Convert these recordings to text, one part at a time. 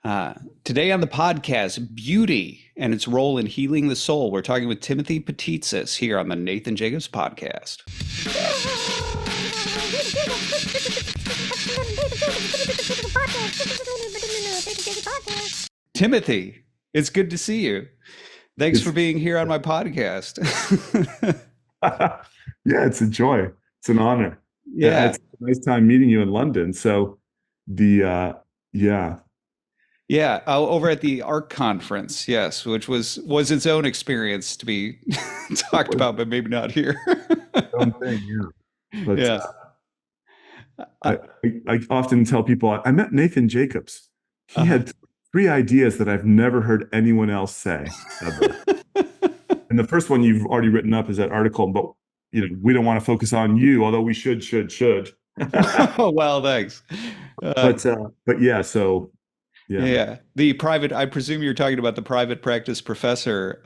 Uh, Today on the podcast, beauty and its role in healing the soul. We're talking with Timothy Patitsas here on the Nathan Jacobs podcast. Timothy, it's good to see you. Thanks for It's being here on my podcast. yeah, it's a joy. It's an honor. Yeah. It's a nice time meeting you in London. So the yeah, Yeah, over at the ARC conference, yes, which was its own experience to be it talked was about, but maybe not here. its own thing, yeah. But Yeah. Uh, I often tell people I met Nathan Jacobs. He uh-huh. had three ideas that I've never heard anyone else say ever. And the first one you've already written up is that article, but we don't want to focus on you, although we should. Oh, well, thanks. Uh, But yeah, so yeah. yeah, I presume you're talking about the private practice professor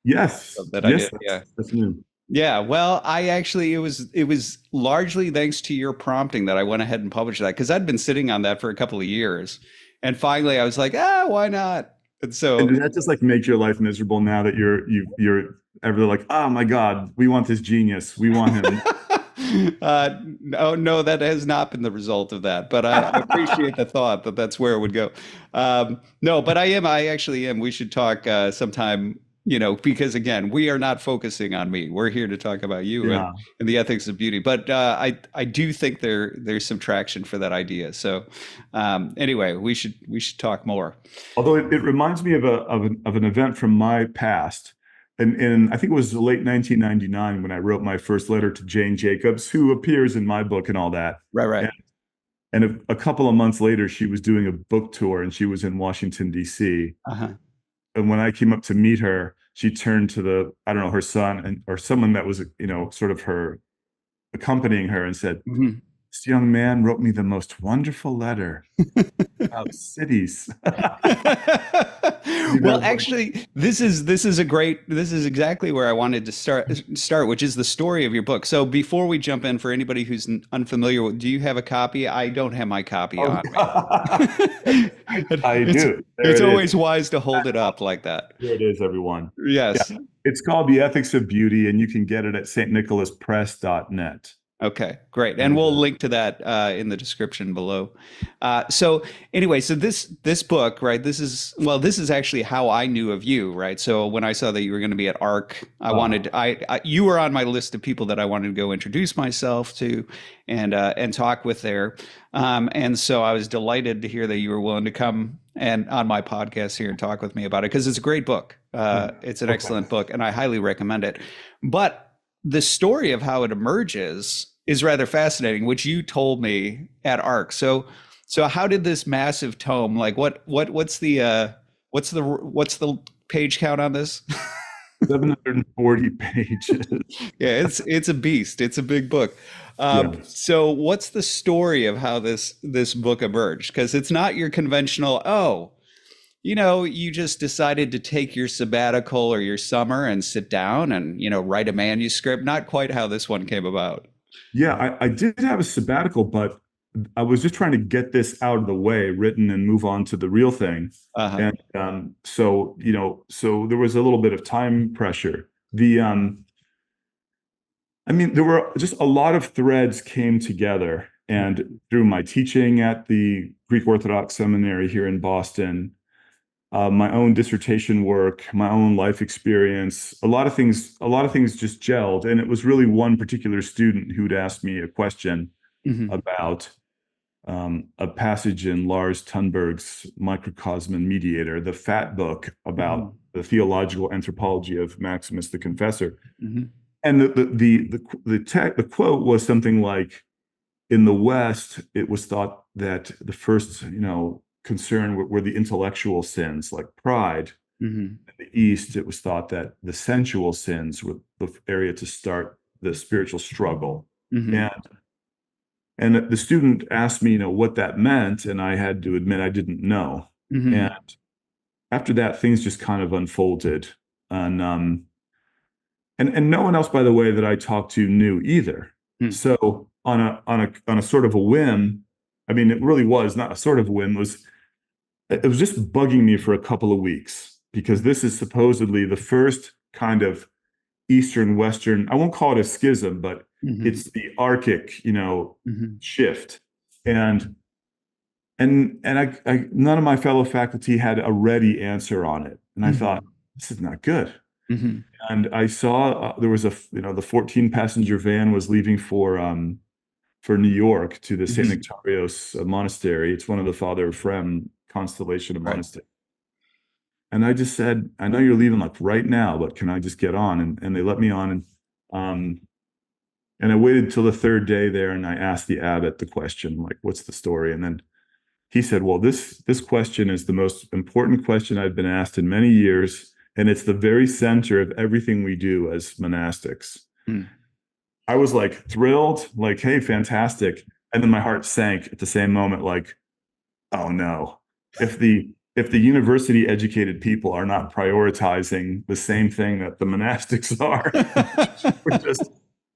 Yes, that I yes, did. Yeah. that's new. Yeah, well, it was largely thanks to your prompting that I went ahead and published that because I'd been sitting on that for a couple of years. And finally I was like, why not? And And so does that just like make your life miserable now that you're ever like, oh my God, we want this genius. We want him. no, no, that has not been the result of that, but I appreciate the thought that that's where it would go. No, but I actually am. We should talk sometime, because again, we are not focusing on me. We're here to talk about you and, Yeah. and the ethics of beauty. But I do think there's some traction for that idea. So anyway, we should talk more. Although it reminds me of an event from my past. And I think it was late 1999 when I wrote my first letter to Jane Jacobs, who appears in my book and all that. Right, right. And a couple of months later, she was doing a book tour and she was in Washington, D.C. Uh-huh. And when I came up to meet her, she turned to I don't know, her son or someone that was, sort of her accompanying her and said, Mhm. this young man wrote me the most wonderful letter about cities. Well, actually, this is exactly where I wanted to start, which is the story of your book. So before we jump in, for anybody who's unfamiliar with, do you have a copy? I don't have my copy Oh, on me. I It's do. There it's it is. always wise to hold it up like that. Here it is, everyone. Yeah. Yes. It's called The Ethics of Beauty, and you can get it at stnicholaspress.net. Okay, great. And And we'll link to that in the description below. So anyway, so this book, right? This is actually how I knew of you, right? So when I saw that you were going to be at ARC, you were on my list of people that I wanted to go introduce myself to and talk with there. And so I was delighted to hear that you were willing to come and on my podcast here and talk with me about it because it's a great book. It's an okay. excellent book, and I highly recommend it. But the story of how it emerges is rather fascinating, which you told me at ARC. So how did this massive tome, like what's the page count on this? 740 pages. Yeah, it's a beast. It's a big book. Yeah. So what's the story of how this book emerged? Because it's not your conventional, you just decided to take your sabbatical or your summer and sit down and, write a manuscript. Not quite how this one came about. Yeah, I did have a sabbatical, but I was just trying to get this out of the way, written, and move on to the real thing. Uh-huh. And so there was a little bit of time pressure. I mean, there were just a lot of threads came together, and through my teaching at the Greek Orthodox Seminary here in Boston, my own dissertation work, my own life experience, a lot of things just gelled. And it was really one particular student who'd asked me a question Hmm. about a passage in Lars Thunberg's Microcosm and Mediator, the fat book about Hmm. the theological anthropology of Maximus the Confessor. Hmm. And the quote was something like, in the West, it was thought that the first, concern were the intellectual sins like pride. Hmm. In the East, it was thought that the sensual sins were the area to start the spiritual struggle. Hmm. And the student asked me, what that meant, and I had to admit I didn't know. Hmm. And after that, things just kind of unfolded. And no one else, by the way, that I talked to knew either. So on a sort of a whim, I mean, it really was not a sort of whim, it was it was just bugging me for a couple of weeks because this is supposedly the first kind of Eastern Western, I won't call it a schism, but Hmm. it's the archic, Hmm. shift. And none of my fellow faculty had a ready answer on it. And I thought, Hmm. this is not good. Hmm. And I saw there was the 14 passenger van was leaving for New York to the St. Hmm. Nectarios monastery. It's one of the Father Ephrem constellation of Right. monasteries. And I just said, I know you're leaving like right now, but can I just get on? And they let me on. Um, and I waited till the third day there and I asked the abbot the question, like, what's the story? And then he said, well, this question is the most important question I've been asked in many years. And it's the very center of everything we do as monastics. Mm. I was like thrilled, like, hey, fantastic. And then my heart sank at the same moment, like, oh no. If the university educated people are not prioritizing the same thing that the monastics are, we're just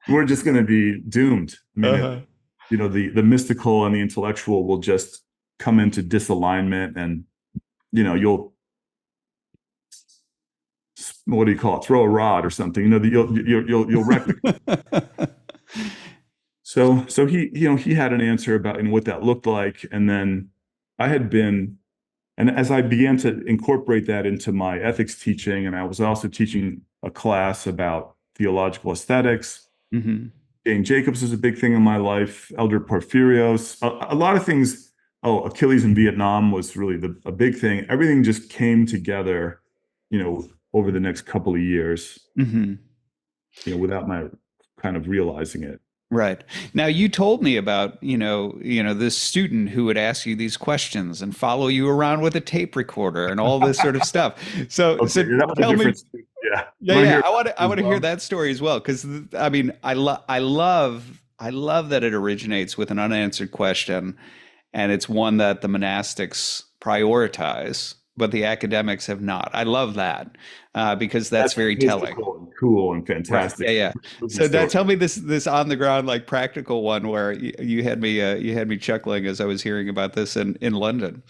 we're just going to be doomed. I mean, Uh-huh. the mystical and the intellectual will just come into disalignment, and you'll, what do you call it? Throw a rod or something. You'll wreck the. So he had an answer about what that looked like, and then I had been. And as I began to incorporate that into my ethics teaching, and I was also teaching a class about theological aesthetics. Hmm. Jane Jacobs is a big thing in my life. Elder Porphyrios, a lot of things. Oh, Achilles in Vietnam was really a big thing. Everything just came together, over the next couple of years, Hmm. without my kind of realizing it. Right. Now you told me about, this student who would ask you these questions and follow you around with a tape recorder and all this sort of stuff. So Okay, that was a tell me, different. Yeah, yeah, you want to yeah, hear I as want to hear well? that story as well because I mean, I love that it originates with an unanswered question and it's one that the monastics prioritize, but the academics have not. I love that because that's That's very telling. mystical and cool and Right. fantastic. Yeah, yeah. Spooky So now story. tell me this on the ground like practical one where you had me chuckling as I was hearing about this in London.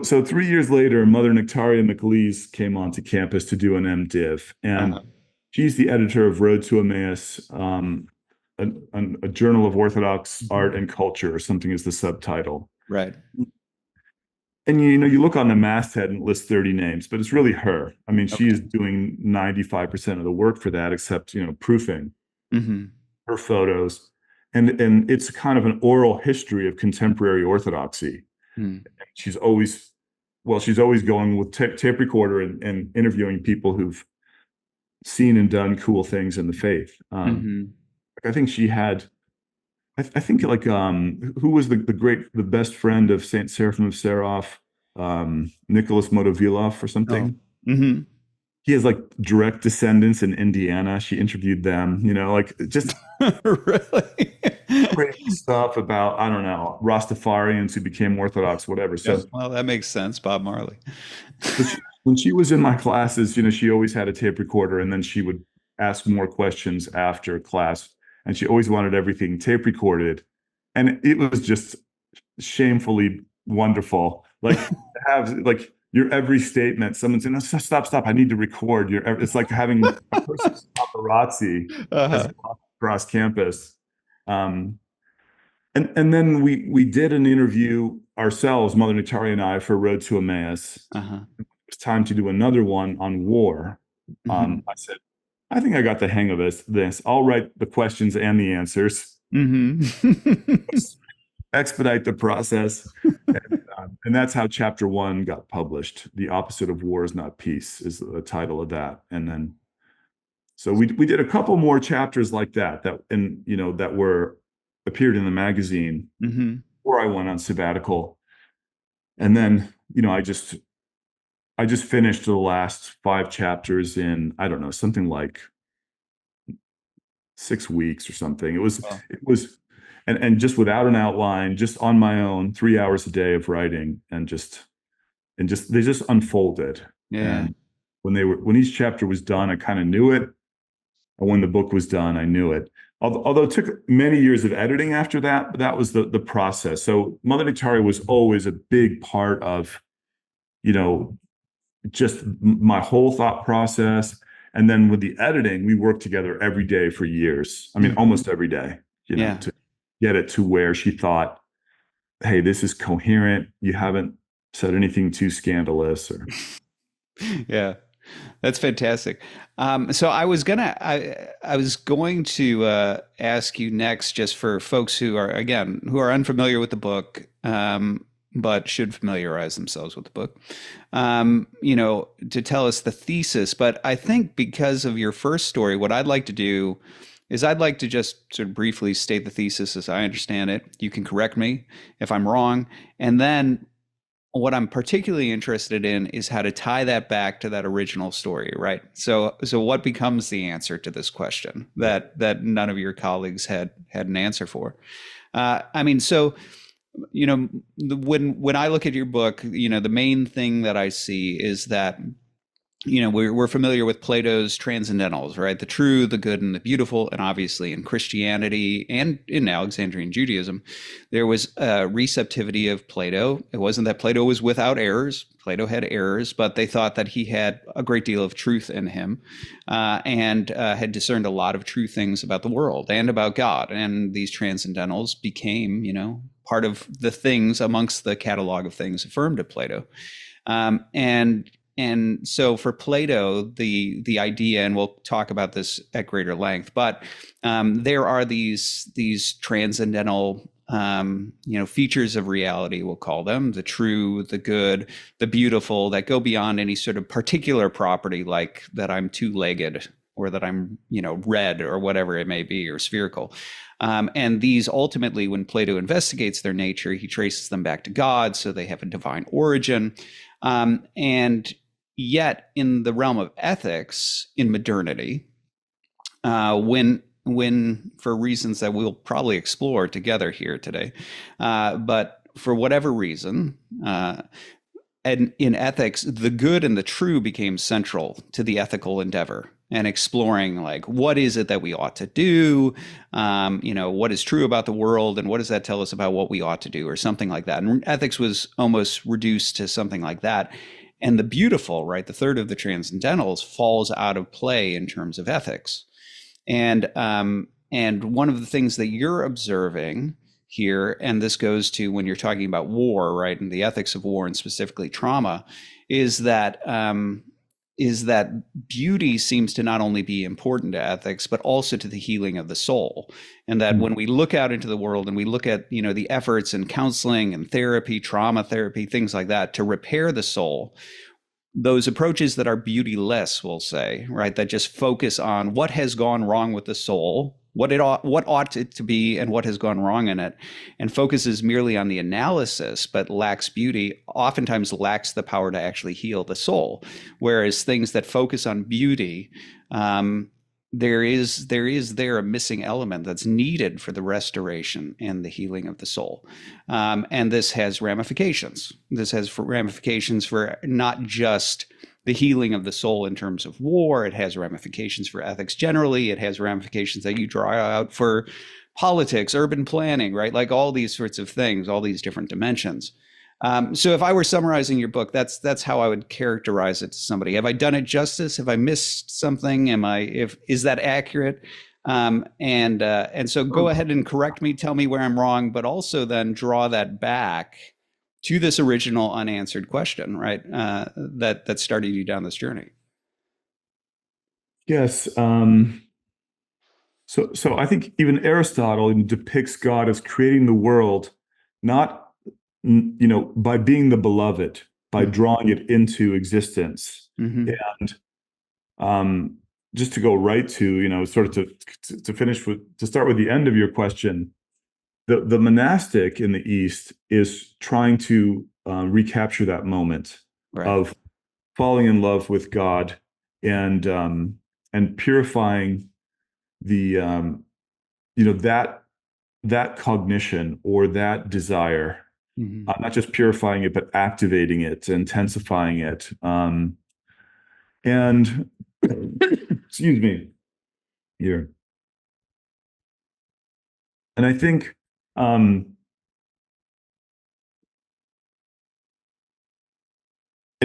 So 3 years later, Mother Nectaria McLeese came onto campus to do an MDiv, and Uh-huh. she's the editor of Road to Emmaus, a journal of Orthodox Mhm. art and culture, or something is the subtitle. Right. And you look on the masthead and it lists 30 names, but it's really her. I mean, she Okay. is doing 95% of the work for that, except proofing Hmm. her photos, and it's kind of an oral history of contemporary Orthodoxy. Hmm. she's always she's always going with tape recorder and interviewing people who've seen and done cool things in the faith. Hmm. I think she had, I think like who was the best friend of Saint Seraphim of Seraph, Nicholas Motovilov or Oh. something. Hmm. He has like direct descendants in Indiana. She interviewed them, like just Really? crazy stuff about, I don't know, Rastafarians who became Orthodox, whatever. Yeah, So well, that makes sense, Bob Marley. when she was in my classes, she always had a tape recorder, and then she would ask more questions after class. And she always wanted everything tape recorded. And it was just shamefully wonderful. Like to have like your every statement, someone saying, no, stop, stop, I need to record it's like having a person's paparazzi as Uh-huh. across campus. Um, and then we did an interview ourselves, Mother Natalia and I, for Road to Emmaus. Uh-huh. It's time to do another one on war. Hmm. I said, I think I got the hang of this. I'll write the questions and the answers, Hmm. expedite the process. And that's how chapter one got published. The opposite of war is not peace is the title of that. And then, so we did a couple more chapters like that were appeared in the magazine Hmm. before I went on sabbatical. And then, I just finished the last five chapters in, I don't know, something like 6 weeks or something. Well, And just without an outline, just on my own, 3 hours a day of writing, and they just unfolded. yeah. And when each chapter was done, I kind of knew it. And when the book was done, I knew it. Although it took many years of editing after that, but that was the process. So Mother Nectaria was always a big part of you know, just my whole thought process. And then with the editing, we worked together every day for years. I mean, Mm. almost every day, Yeah. to get it to where she thought, hey, this is coherent. You haven't said anything too scandalous or Yeah. That's fantastic. So I was going to ask you next, just for folks who are, again, who are unfamiliar with the book, but should familiarize themselves with the book. To tell us the thesis. But I think because of your first story, what I'd like to do is I'd like to just sort of briefly state the thesis as I understand it. You can correct me if I'm wrong, and then what I'm particularly interested in is how to tie that back to that original story, right? So what becomes the answer to this question that none of your colleagues had an answer for? I mean, so when I look at your book, the main thing that I see is that we're familiar with Plato's transcendentals, right? The true, the good, and the beautiful. And obviously in Christianity and in Alexandrian Judaism, there was a receptivity of Plato. It wasn't that Plato was without errors. Plato had errors, but they thought that he had a great deal of truth in him, and had discerned a lot of true things about the world and about God. And these transcendentals became, part of the things amongst the catalog of things affirmed of Plato. And so for Plato, the idea, and we'll talk about this at greater length, but there are these transcendental features of reality, we'll call them the true, the good, the beautiful, that go beyond any sort of particular property, like that I'm two-legged or that I'm red or whatever it may be, or spherical. And these ultimately, when Plato investigates their nature, he traces them back to God, so they have a divine origin. And yet, in the realm of ethics, in modernity, when for reasons that we'll probably explore together here today, but for whatever reason, and in ethics, the good and the true became central to the ethical endeavor and exploring, like, what is it that we ought to do? What is true about the world, and what does that tell us about what we ought to do, or something like that. And ethics was almost reduced to something like that. And the beautiful, right, the third of the transcendentals, falls out of play in terms of ethics. And one of the things that you're observing here, and this goes to when you're talking about war, right, and the ethics of war, and specifically trauma, is that beauty seems to not only be important to ethics, but also to the healing of the soul. And that when we look out into the world and we look at, the efforts in counseling and therapy, trauma therapy, things like that, to repair the soul, those approaches that are beautyless, we'll say, right, that just focus on what has gone wrong with the soul, what ought it to be, and what has gone wrong in it, and focuses merely on the analysis, but lacks beauty, oftentimes lacks the power to actually heal the soul. Whereas things that focus on beauty, there is a missing element that's needed for the restoration and the healing of the soul. And this has ramifications. This has ramifications for not just the healing of the soul in terms of war. It has ramifications for ethics generally. It has ramifications that you draw out for politics, urban planning, right? Like all these sorts of things, all these different dimensions. So if I were summarizing your book, that's how I would characterize it to somebody. Have I done it justice? Have I missed something? Is that accurate? And so go ahead and correct me, tell me where I'm wrong, but also then draw that back to this original unanswered question, right? That started you down this journey. yes. So I think even Aristotle depicts God as creating the world, not by being the beloved, by drawing it into existence. Mm-hmm. And um, just to go right to, sort of to finish with, to start with the end of your question, the monastic in the East is trying to recapture that moment Right. of falling in love with God and purifying the that cognition or that desire, Mm-hmm. not just purifying it, but activating it, intensifying it. And excuse me, here. And I think um,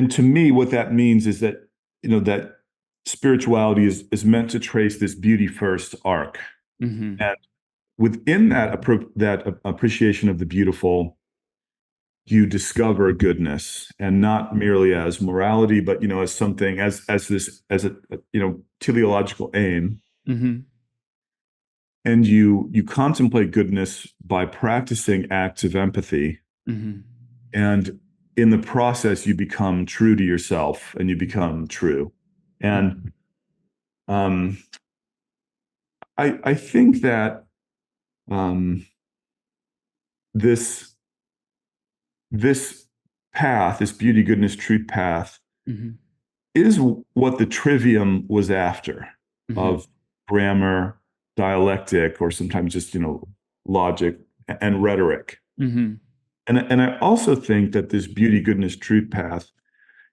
and to me, what that means is that, that spirituality is meant to trace this beauty first arc. Hmm. And within that appreciation of the beautiful, you discover goodness, and not merely as morality, but as something, as a teleological aim. Hmm. And you contemplate goodness by practicing acts of empathy. Hmm. And in the process, you become true to yourself, and you become true. And um, I think that um, this this path, this beauty, goodness, truth path, Hmm. is what the trivium was after, Hmm. of grammar, dialectic, or sometimes just logic and rhetoric. Hmm. And I also think that this beauty, goodness, truth path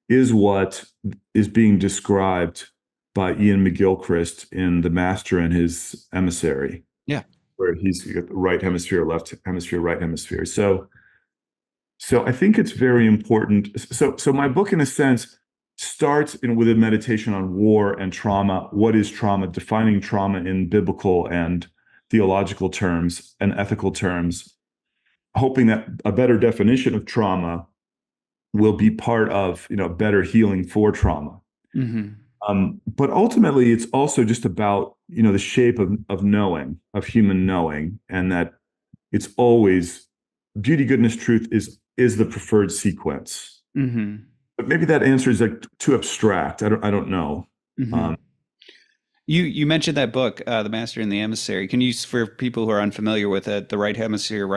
is what is being described by Ian McGilchrist in The Master and His Emissary, Yeah. where he's got the right hemisphere, left hemisphere, right hemisphere. So I think it's very important. So my book, in a sense, starts with a meditation on war and trauma. What is trauma? Defining trauma in biblical and theological terms and ethical terms, hoping that a better definition of trauma will be part of better healing for trauma. Hmm. But ultimately, it's also just about the shape of knowing, of human knowing, and that it's always beauty, goodness, truth is the preferred sequence. Hmm. But maybe that answer is like too abstract. I don't know. Hmm. Um, You mentioned that book, The Master and the Emissary. Can you, for people who are unfamiliar with it, the right hemisphere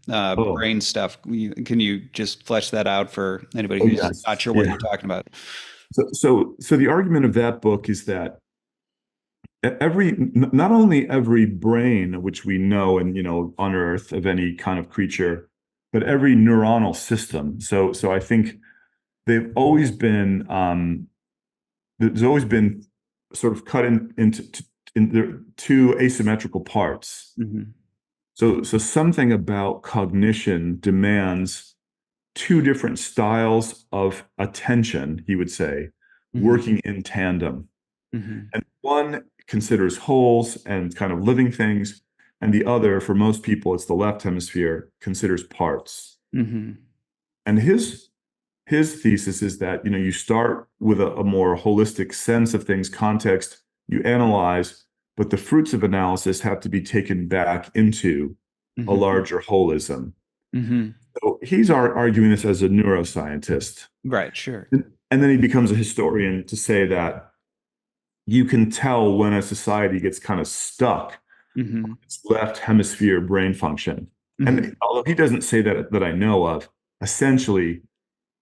oh, brain stuff, can you just flesh that out for anybody oh who's yes, not sure what yeah. you're talking about? So the argument of that book is that not only every brain which we know and on Earth of any kind of creature, but every neuronal system. So I think they've always been there's always been sort of cut in the two asymmetrical parts. Hmm. So something about cognition demands two different styles of attention, he would say, Hmm. working in tandem. Hmm. And one considers wholes and kind of living things, and the other, for most people, it's the left hemisphere, considers parts. Hmm. And his thesis is that you start with a more holistic sense of things, context, you analyze, but the fruits of analysis have to be taken back into a Hmm. larger holism. Hmm. So he's arguing this as a neuroscientist. Right, sure. And then he becomes a historian to say that you can tell when a society gets kind of stuck Hmm. its left hemisphere brain function. Hmm. And although he doesn't say that I know of, essentially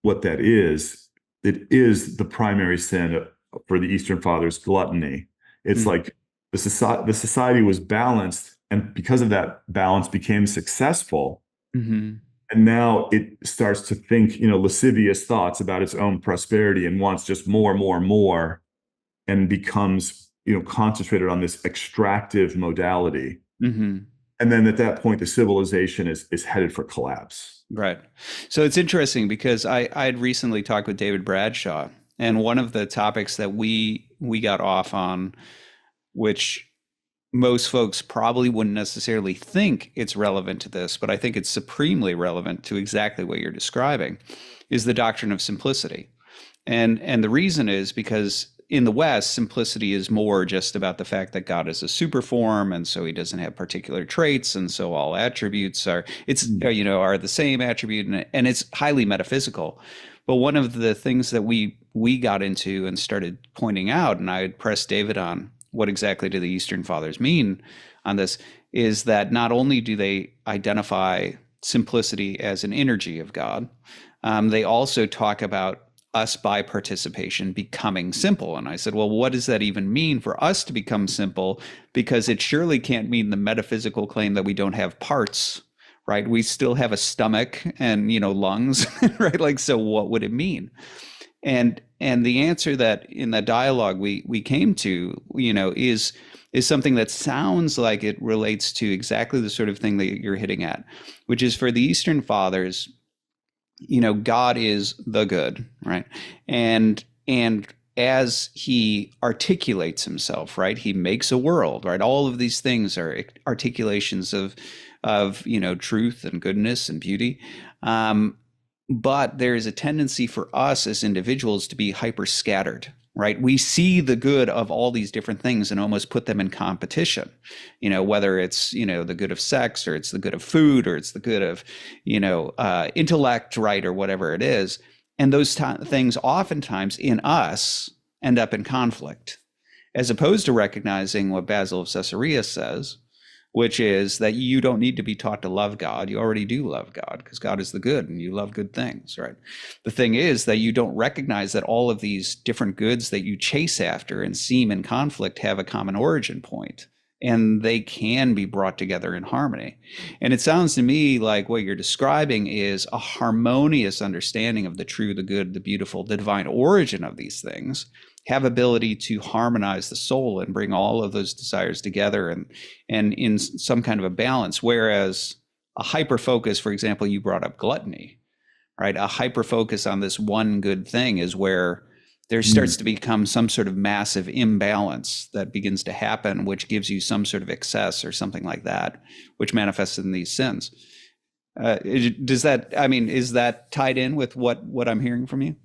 what that is, it is the primary sin for the Eastern Fathers, gluttony. It's like the society was balanced, and because of that balance became successful. Hmm. And now it starts to think, lascivious thoughts about its own prosperity and wants just more, more, more, and becomes, concentrated on this extractive modality. Hmm. And then at that point, the civilization is headed for collapse. Right. So it's interesting because I had recently talked with David Bradshaw, and one of the topics that we got off on, which most folks probably wouldn't necessarily think it's relevant to this, but I think it's supremely relevant to exactly what you're describing, is the doctrine of simplicity. And the reason is because in the West, simplicity is more just about the fact that God is a super form, and so he doesn't have particular traits, and so all attributes are the same attribute, and it's highly metaphysical. But one of the things that we got into and started pointing out, and I had pressed David on what exactly do the Eastern Fathers mean on this, is that not only do they identify simplicity as an energy of God, they also talk about us by participation becoming simple. And I said, well, what does that even mean for us to become simple? Because it surely can't mean the metaphysical claim that we don't have parts, right? We still have a stomach and, lungs, right? Like, so what would it mean? And the answer that in the dialogue we came to, is something that sounds like it relates to exactly the sort of thing that you're hitting at, which is for the Eastern Fathers, God is the good, right? And as he articulates himself, right, he makes a world, right? All of these things are articulations of truth and goodness and beauty. Um, but there is a tendency for us as individuals to be hyper scattered, right? We see the good of all these different things and almost put them in competition, whether it's, the good of sex, or it's the good of food, or it's the good of, intellect, right? Or whatever it is. And those things oftentimes in us end up in conflict, as opposed to recognizing what Basil of Caesarea says, which is that you don't need to be taught to love God. You already do love God because God is the good and you love good things, right? The thing is that you don't recognize that all of these different goods that you chase after and seem in conflict have a common origin point, and they can be brought together in harmony. And it sounds to me like what you're describing is a harmonious understanding of the true, the good, the beautiful, the divine origin of these things, have ability to harmonize the soul and bring all of those desires together and in some kind of a balance. Whereas a hyper focus, for example, you brought up gluttony, right? A hyper focus on this one good thing is where there starts to become some sort of massive imbalance that begins to happen, which gives you some sort of excess or something like that, which manifests in these sins. Does that, I mean, is that tied in with what I'm hearing from you?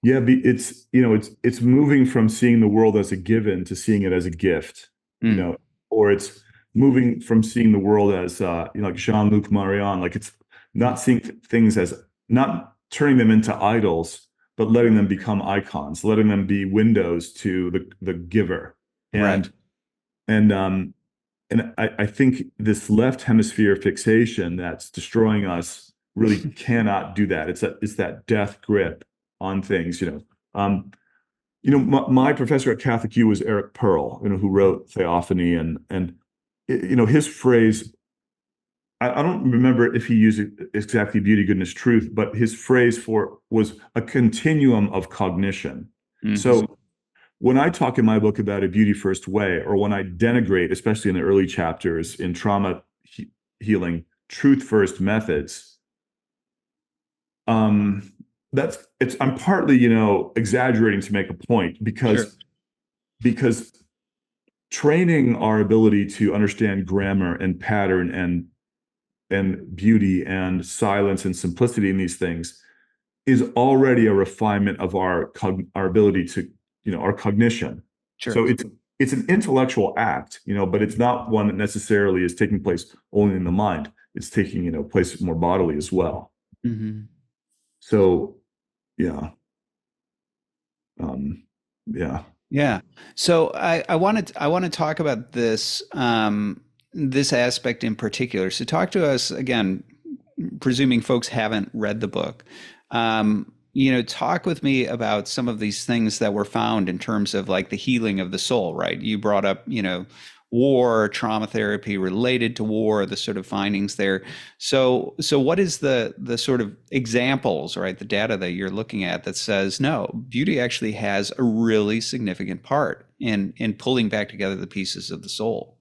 Yeah, it's moving from seeing the world as a given to seeing it as a gift, Mm, or it's moving from seeing the world as like Jean-Luc Marion, like it's not seeing things as, not turning them into idols, but letting them become icons, letting them be windows to the giver. right. And and um and I think this left hemisphere fixation that's destroying us really cannot do that. It's that death grip on things. My professor at Catholic U was Eric Pearl, who wrote Theophany, and his phrase. I don't remember if he used it exactly beauty, goodness, truth, but his phrase for was a continuum of cognition. Hmm. So when I talk in my book about a beauty first way, or when I denigrate, especially in the early chapters in trauma healing, truth first methods, um, I'm partly, exaggerating to make a point, Sure. because training our ability to understand grammar and pattern and beauty and silence and simplicity in these things is already a refinement of our ability to, our cognition. Sure. So it's an intellectual act, but it's not one that necessarily is taking place only in the mind. It's taking, place more bodily as well. Hmm. So yeah, um, yeah. Yeah. So I want to talk about this aspect in particular. So talk to us again, presuming folks haven't read the book. Talk with me about some of these things that were found in terms of like the healing of the soul, right? You brought up, war, trauma therapy related to war, the sort of findings there. So what is the sort of examples, right? The data that you're looking at that says, no, beauty actually has a really significant part in pulling back together the pieces of the soul.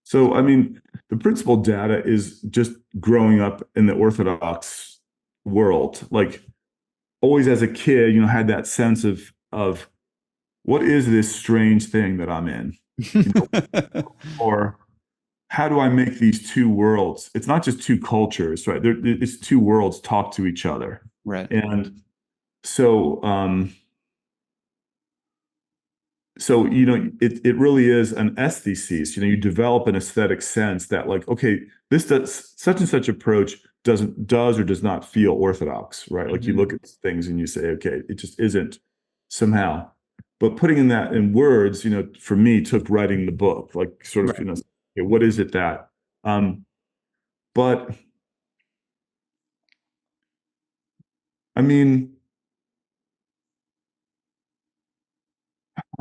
So I mean, the principal data is just growing up in the Orthodox world. Like always as a kid, had that sense of what is this strange thing that I'm in? You know, or how do I make these two worlds? It's not just two cultures, right? It's two worlds talk to each other. Right. And so it really is an aesthesis. You develop an aesthetic sense that, like, okay, this does such and such approach does or does not feel orthodox, right? Like you Hmm. look at things and you say, okay, it just isn't somehow. But putting in that in words, for me, took writing the book, like sort of, Right. okay, what is it that? Um, but I mean,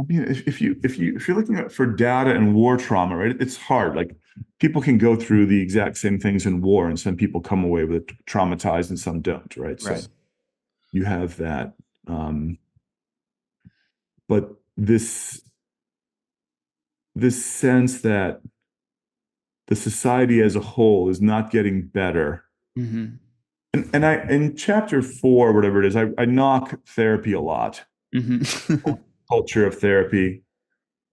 if you're looking at for data and war trauma, right? It's hard. Like people can go through the exact same things in war, and some people come away with it traumatized, and some don't, right? So Right. you have that. Um, but this sense that the society as a whole is not getting better, Mm-hmm. And I, in chapter 4, whatever it is, I knock therapy a lot, Mm-hmm. culture of therapy.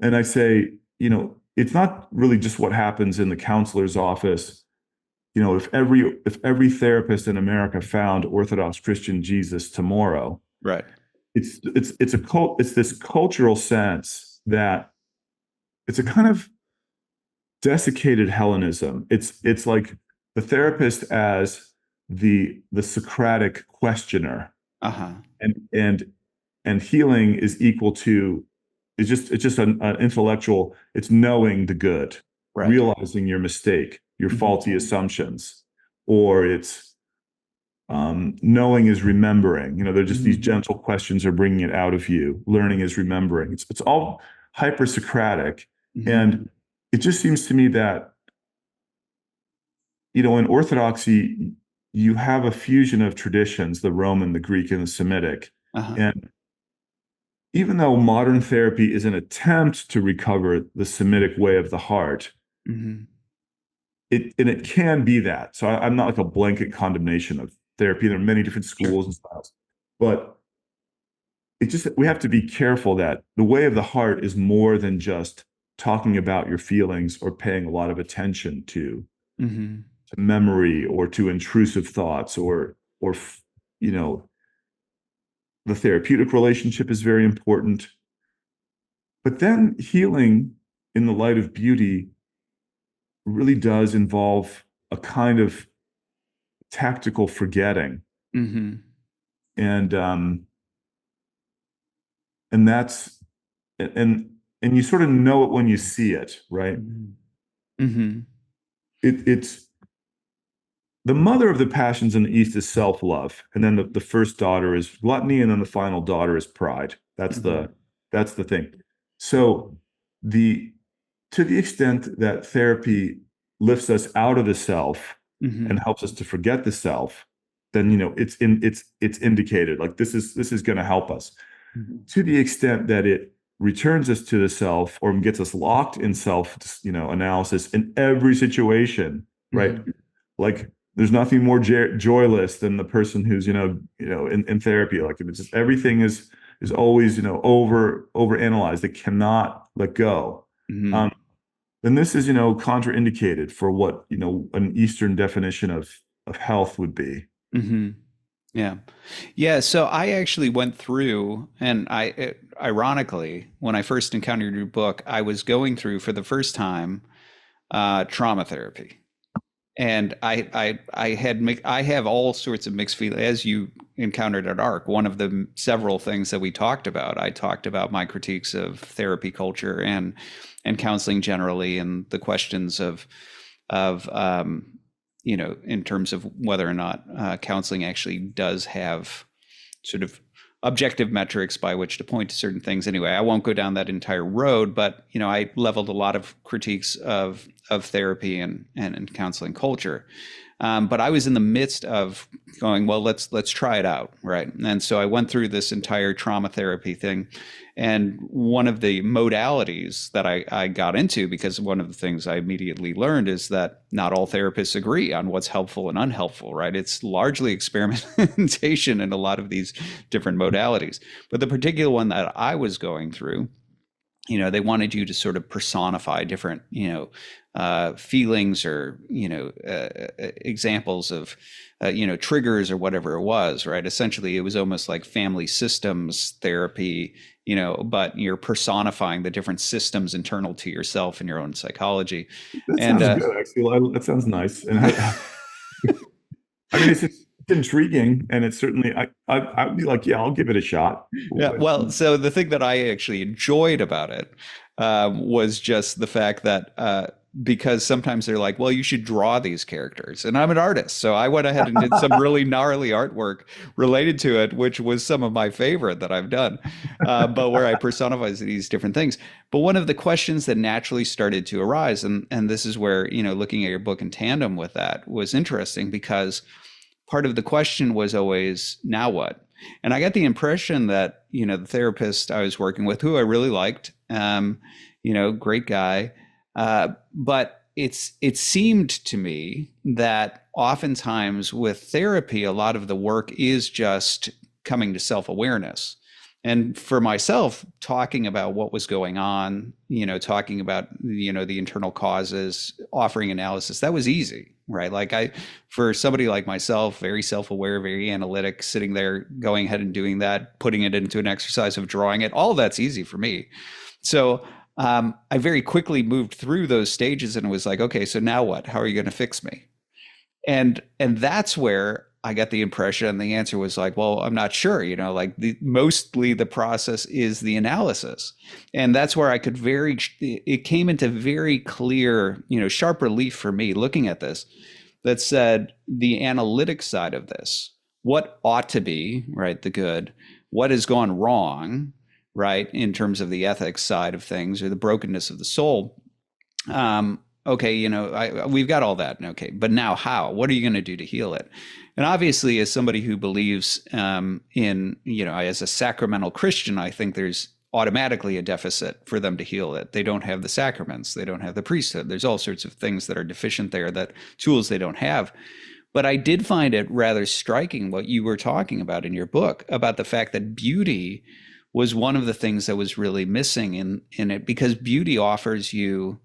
And I say, it's not really just what happens in the counselor's office. If every therapist in America found Orthodox Christian Jesus tomorrow, Right. it's this cultural sense that it's a kind of desiccated Hellenism. It's like the therapist as the Socratic questioner, Uh-huh. and healing is equal to it's just an intellectual. It's knowing the good, Right. realizing your mistake, your Mm-hmm. faulty assumptions, or it's knowing is remembering. They're just these Mm-hmm. gentle questions are bringing it out of you. Learning is remembering. It's all hyper Socratic, Mm-hmm. and it just seems to me that in Orthodoxy, you have a fusion of traditions, the Roman, the Greek, and the Semitic. Uh-huh. And even though modern therapy is an attempt to recover the Semitic way of the heart, Mm-hmm. it can be that. So I'm not like a blanket condemnation of therapy. There are many different Sure. schools and styles, but we have to be careful that the way of the heart is more than just talking about your feelings or paying a lot of attention Mm-hmm. to memory or to intrusive thoughts or you know the therapeutic relationship is very important, but then healing in the light of beauty really does involve a kind of tactical forgetting, Mm-hmm. and and that's and and you sort of know it when you see it, right? Mm-hmm. Mm-hmm. It's the mother of the passions in the East is self-love, and then the first daughter is gluttony, and then the final daughter is pride. That's Mm-hmm. the thing. So the to the extent that therapy lifts us out of the self and Mm-hmm. helps us to forget the self, then it's indicated like this is going to help us. Mm-hmm. To the extent that it returns us to the self or gets us locked in self, analysis in every situation, right? Mm-hmm. Like there's nothing more joyless than the person who's in therapy. Like it's just everything is always over analyzed. They cannot let go. Mm-hmm. Um, then this is contraindicated for what an Eastern definition of health would be. Mm-hmm. Yeah. Yeah. So I actually went through, and ironically, when I first encountered your book, I was going through for the first time trauma therapy. And I have all sorts of mixed feelings as you encountered at ARC. One of the several things that we talked about, I talked about my critiques of therapy culture and counseling generally, and the questions of in terms of whether or not counseling actually does have sort of objective metrics by which to point to certain things. Anyway, I won't go down that entire road, but I leveled a lot of critiques of therapy and counseling culture. But I was in the midst of going, well, let's try it out, right? And so I went through this entire trauma therapy thing, and one of the modalities that I got into, because one of the things I immediately learned is that not all therapists agree on what's helpful and unhelpful, right? It's largely experimentation in a lot of these different modalities. But the particular one that I was going through, they wanted you to sort of personify different, feelings or, examples of, triggers or whatever it was, right? Essentially, it was almost like family systems therapy, but you're personifying the different systems internal to yourself and your own psychology. That And sounds good, actually. That sounds nice. And I mean, it's intriguing, and it's certainly I'd be like, yeah, I'll give it a shot. Yeah, well, so the thing that I actually enjoyed about it was just the fact that because sometimes they're like, well, you should draw these characters. And I'm an artist. So I went ahead and did some really gnarly artwork related to it, which was some of my favorite that I've done, but where I personify these different things. But one of the questions that naturally started to arise, and this is where, looking at your book in tandem with that was interesting because part of the question was always, now what? And I got the impression that, the therapist I was working with, who I really liked, great guy, but it seemed to me that oftentimes with therapy, a lot of the work is just coming to self-awareness. And for myself, talking about what was going on, talking about, the internal causes, offering analysis, that was easy, right? Like for somebody like myself, very self-aware, very analytic, sitting there, going ahead and doing that, putting it into an exercise of drawing it, all that's easy for me. So I very quickly moved through those stages and was like, okay, so now what? How are you going to fix me? And that's where I got the impression, and the answer was like, well, I'm not sure, like mostly the process is the analysis. And that's where it came into very clear, sharp relief for me looking at this, that said the analytic side of this, what ought to be, right, the good, what has gone wrong, right, in terms of the ethics side of things or the brokenness of the soul. Okay, we've got all that. Okay, but now how? What are you going to do to heal it? And obviously, as somebody who believes in, as a sacramental Christian, I think there's automatically a deficit for them to heal it. They don't have the sacraments. They don't have the priesthood. There's all sorts of things that are deficient there, that tools they don't have. But I did find it rather striking what you were talking about in your book about the fact that beauty was one of the things that was really missing in it, because beauty offers you,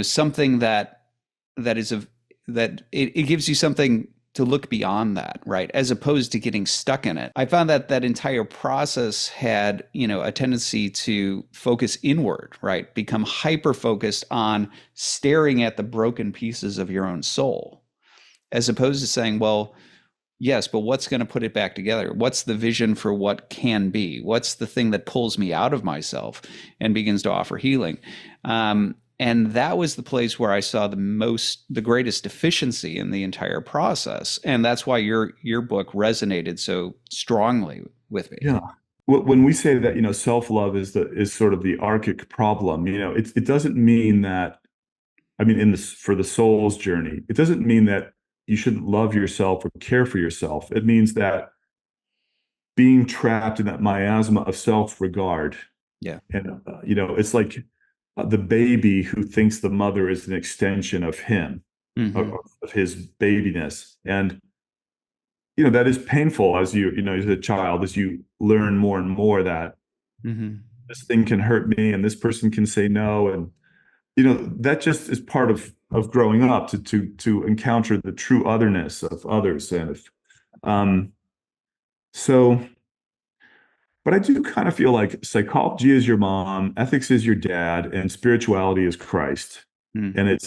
something that it gives you something to look beyond that, right? As opposed to getting stuck in it. I found that that entire process had, a tendency to focus inward, right? Become hyper focused on staring at the broken pieces of your own soul, as opposed to saying, well, yes, but what's going to put it back together? What's the vision for what can be? What's the thing that pulls me out of myself and begins to offer healing? And that was the place where I saw the greatest deficiency in the entire process. And that's why your book resonated so strongly with me. Yeah. When we say that, self-love is sort of the archic problem, it doesn't mean that, I mean, for the soul's journey, it doesn't mean that you shouldn't love yourself or care for yourself. It means that being trapped in that miasma of self-regard. Yeah. And, it's like the baby who thinks the mother is an extension of him, Mm-hmm. of his babiness. And, that is painful as as a child, as you learn more and more that Mm-hmm. this thing can hurt me and this person can say no. And, that just is part of growing up to encounter the true otherness of others. And so, but I do kind of feel like psychology is your mom, ethics is your dad, and spirituality is Christ. Mm-hmm. And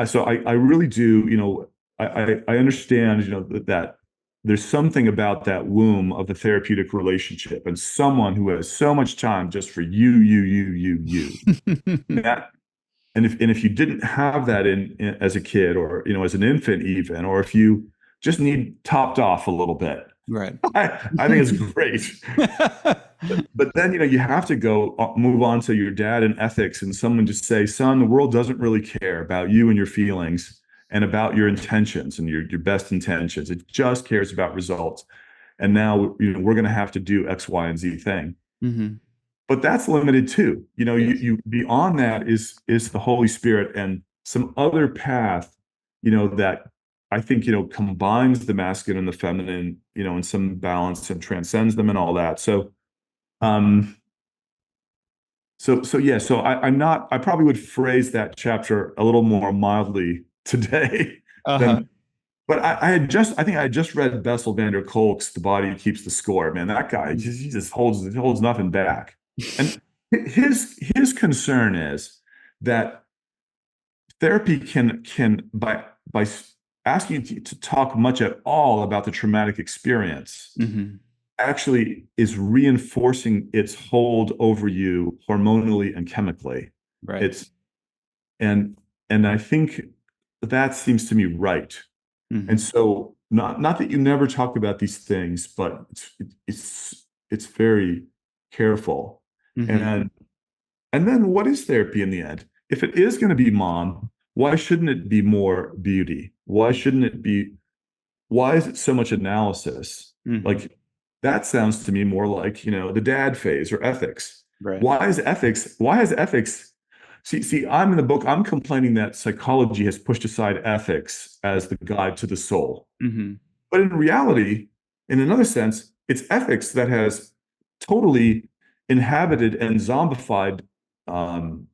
so I really do, I understand, that there's something about that womb of the therapeutic relationship and someone who has so much time just for you. That, and if you didn't have that as a kid, or as an infant even, or if you just need topped off a little bit, Right. I think it's great. But then, you have to move on to your dad and ethics, and someone just say, son, the world doesn't really care about you and your feelings and about your intentions and your best intentions. It just cares about results. And now, we're going to have to do X, Y, and Z thing. Mm-hmm. But that's limited too. Yes. You beyond that is the Holy Spirit and some other path, that I think, combines the masculine and the feminine, in some balance and transcends them and all that. So, yeah. So I probably would phrase that chapter a little more mildly today Uh-huh. than, but I think I had just read Bessel van der Kolk's The Body Keeps the Score. Man, that guy, he just holds nothing back. And his concern is that therapy can by asking you to talk much at all about the traumatic experience Mm-hmm. actually is reinforcing its hold over you hormonally and chemically. Right. It's and I think that seems to me right. Mm-hmm. And so not that you never talk about these things, but it's very careful. Mm-hmm. And then what is therapy in the end? If it is going to be mom, why shouldn't it be more beauty? Why is it so much analysis? Mm-hmm. Like that sounds to me more like, the dad phase or ethics. Right. Why has ethics I'm in the book, I'm complaining that psychology has pushed aside ethics as the guide to the soul. Hmm. But in reality, in another sense, it's ethics that has totally inhabited and zombified um,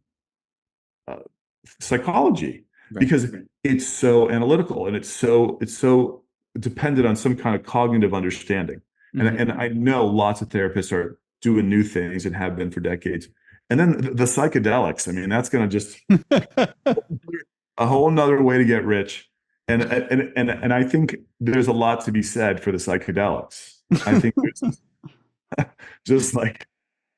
uh, psychology Right. because it's so analytical and it's so dependent on some kind of cognitive understanding. Hmm. And I know lots of therapists are doing new things and have been for decades. And then the psychedelics, I mean, that's going to just a whole nother way to get rich. And I think there's a lot to be said for the psychedelics. I think there's just like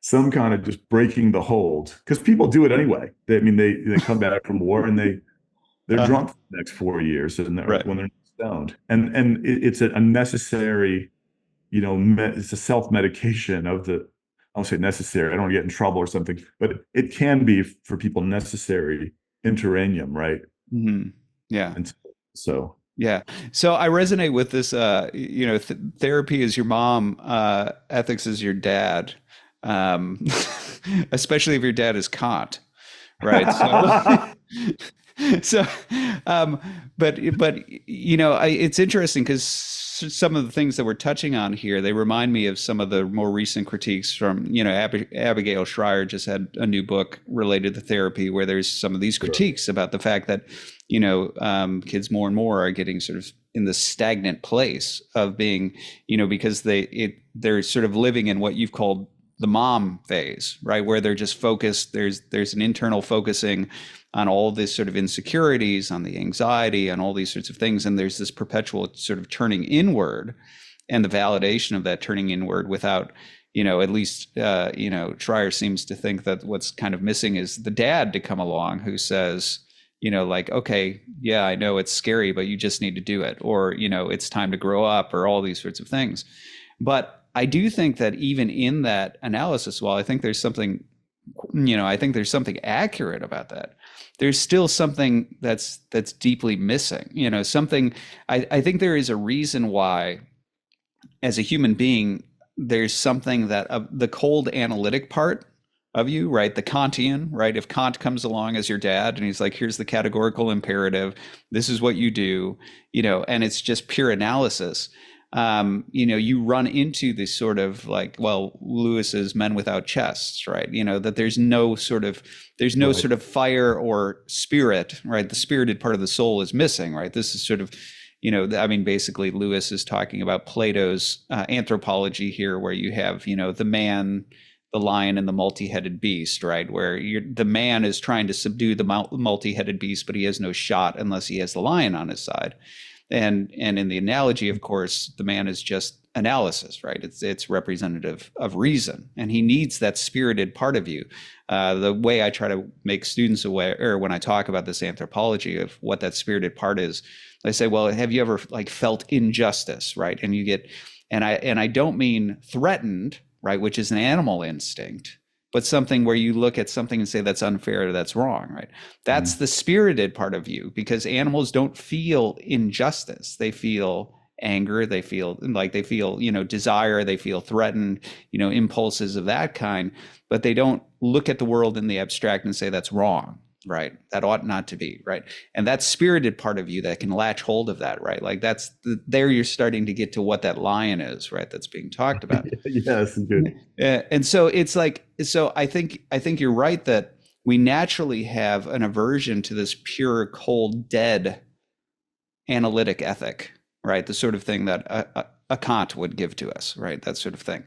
some kind of just breaking the hold because people do it anyway. I mean, they come back from war and they're Uh, drunk for the next 4 years and right. when they're stoned. And it's a necessary, it's a self-medication of the. I don't say necessary. I don't want to get in trouble or something, but it can be for people necessary interregnum, right? Hmm. Yeah. And so, Yeah. So I resonate with this, therapy is your mom, ethics is your dad. Um, especially if your dad is Kant, right? So, so, um, it's interesting because some of the things that we're touching on here, they remind me of some of the more recent critiques from, Abigail Schreier just had a new book related to therapy where there's some of these sure. critiques about the fact that, kids more and more are getting sort of in the stagnant place of being, because they're sort of living in what you've called the mom phase, right? Where they're just focused. There's an internal focusing on all this sort of insecurities, on the anxiety, on all these sorts of things. And there's this perpetual sort of turning inward and the validation of that turning inward without, at least, Schreier seems to think that what's kind of missing is the dad to come along who says, like, okay, yeah, I know it's scary, but you just need to do it. Or, it's time to grow up or all these sorts of things. But I do think that even in that analysis, while I think there's something accurate about that. There's still something that's deeply missing. Something I think there is a reason why, as a human being, there's something that the cold analytic part of you, right? The Kantian, right? If Kant comes along as your dad and he's like, here's the categorical imperative, this is what you do, and it's just pure analysis. You run into this sort of like, well, Lewis's Men Without Chests, right? That there's no Right. sort of fire or spirit, right? The spirited part of the soul is missing, right? This is sort of, basically Lewis is talking about Plato's anthropology here, where you have, the man, the lion, and the multi-headed beast, right? Where the man is trying to subdue the multi-headed beast, but he has no shot unless he has the lion on his side. And in the analogy, of course, the man is just analysis, right? It's representative of reason, and he needs that spirited part of you. The way I try to make students aware, or when I talk about this anthropology of what that spirited part is, I say, well, have you ever like felt injustice, right? And you get, and I don't mean threatened, right, which is an animal instinct, but something where you look at something and say that's unfair or that's wrong, right? That's the spirited part of you, because animals don't feel injustice. They feel anger, they feel desire, they feel threatened, impulses of that kind, but they don't look at the world in the abstract and say that's wrong, right? That ought not to be, right? And that spirited part of you that can latch hold of that, right? Like there you're starting to get to what that lion is, right? That's being talked about. Yes, good. And so it's like, so I think you're right that we naturally have an aversion to this pure, cold, dead analytic ethic, right? The sort of thing that a Kant would give to us, right? That sort of thing.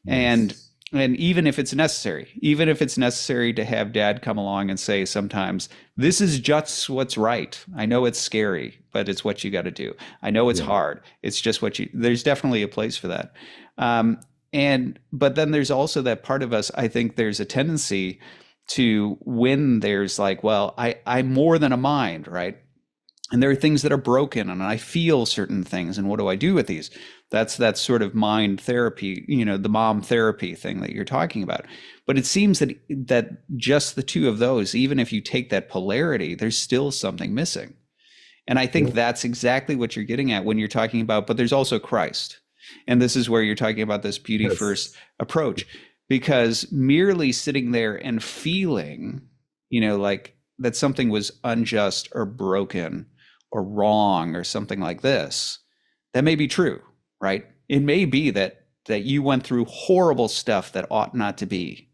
And Yes. even if it's necessary to have dad come along and say sometimes, this is just what's right. I know it's scary, but it's what you got to do. I know it's Yeah. hard. It's just there's definitely a place for that. But then there's also that part of us, I think there's a tendency to, when there's like, well, I'm more than a mind, right? And there are things that are broken and I feel certain things. And what do I do with these? That's that sort of mind therapy, the mom therapy thing that you're talking about. But it seems that just the two of those, even if you take that polarity, there's still something missing. And I think Yeah. that's exactly what you're getting at when you're talking about, but there's also Christ. And this is where you're talking about this beauty Yes. first approach, because merely sitting there and feeling, like that something was unjust or broken or wrong or something like this, that may be true, right? It may be that you went through horrible stuff that ought not to be,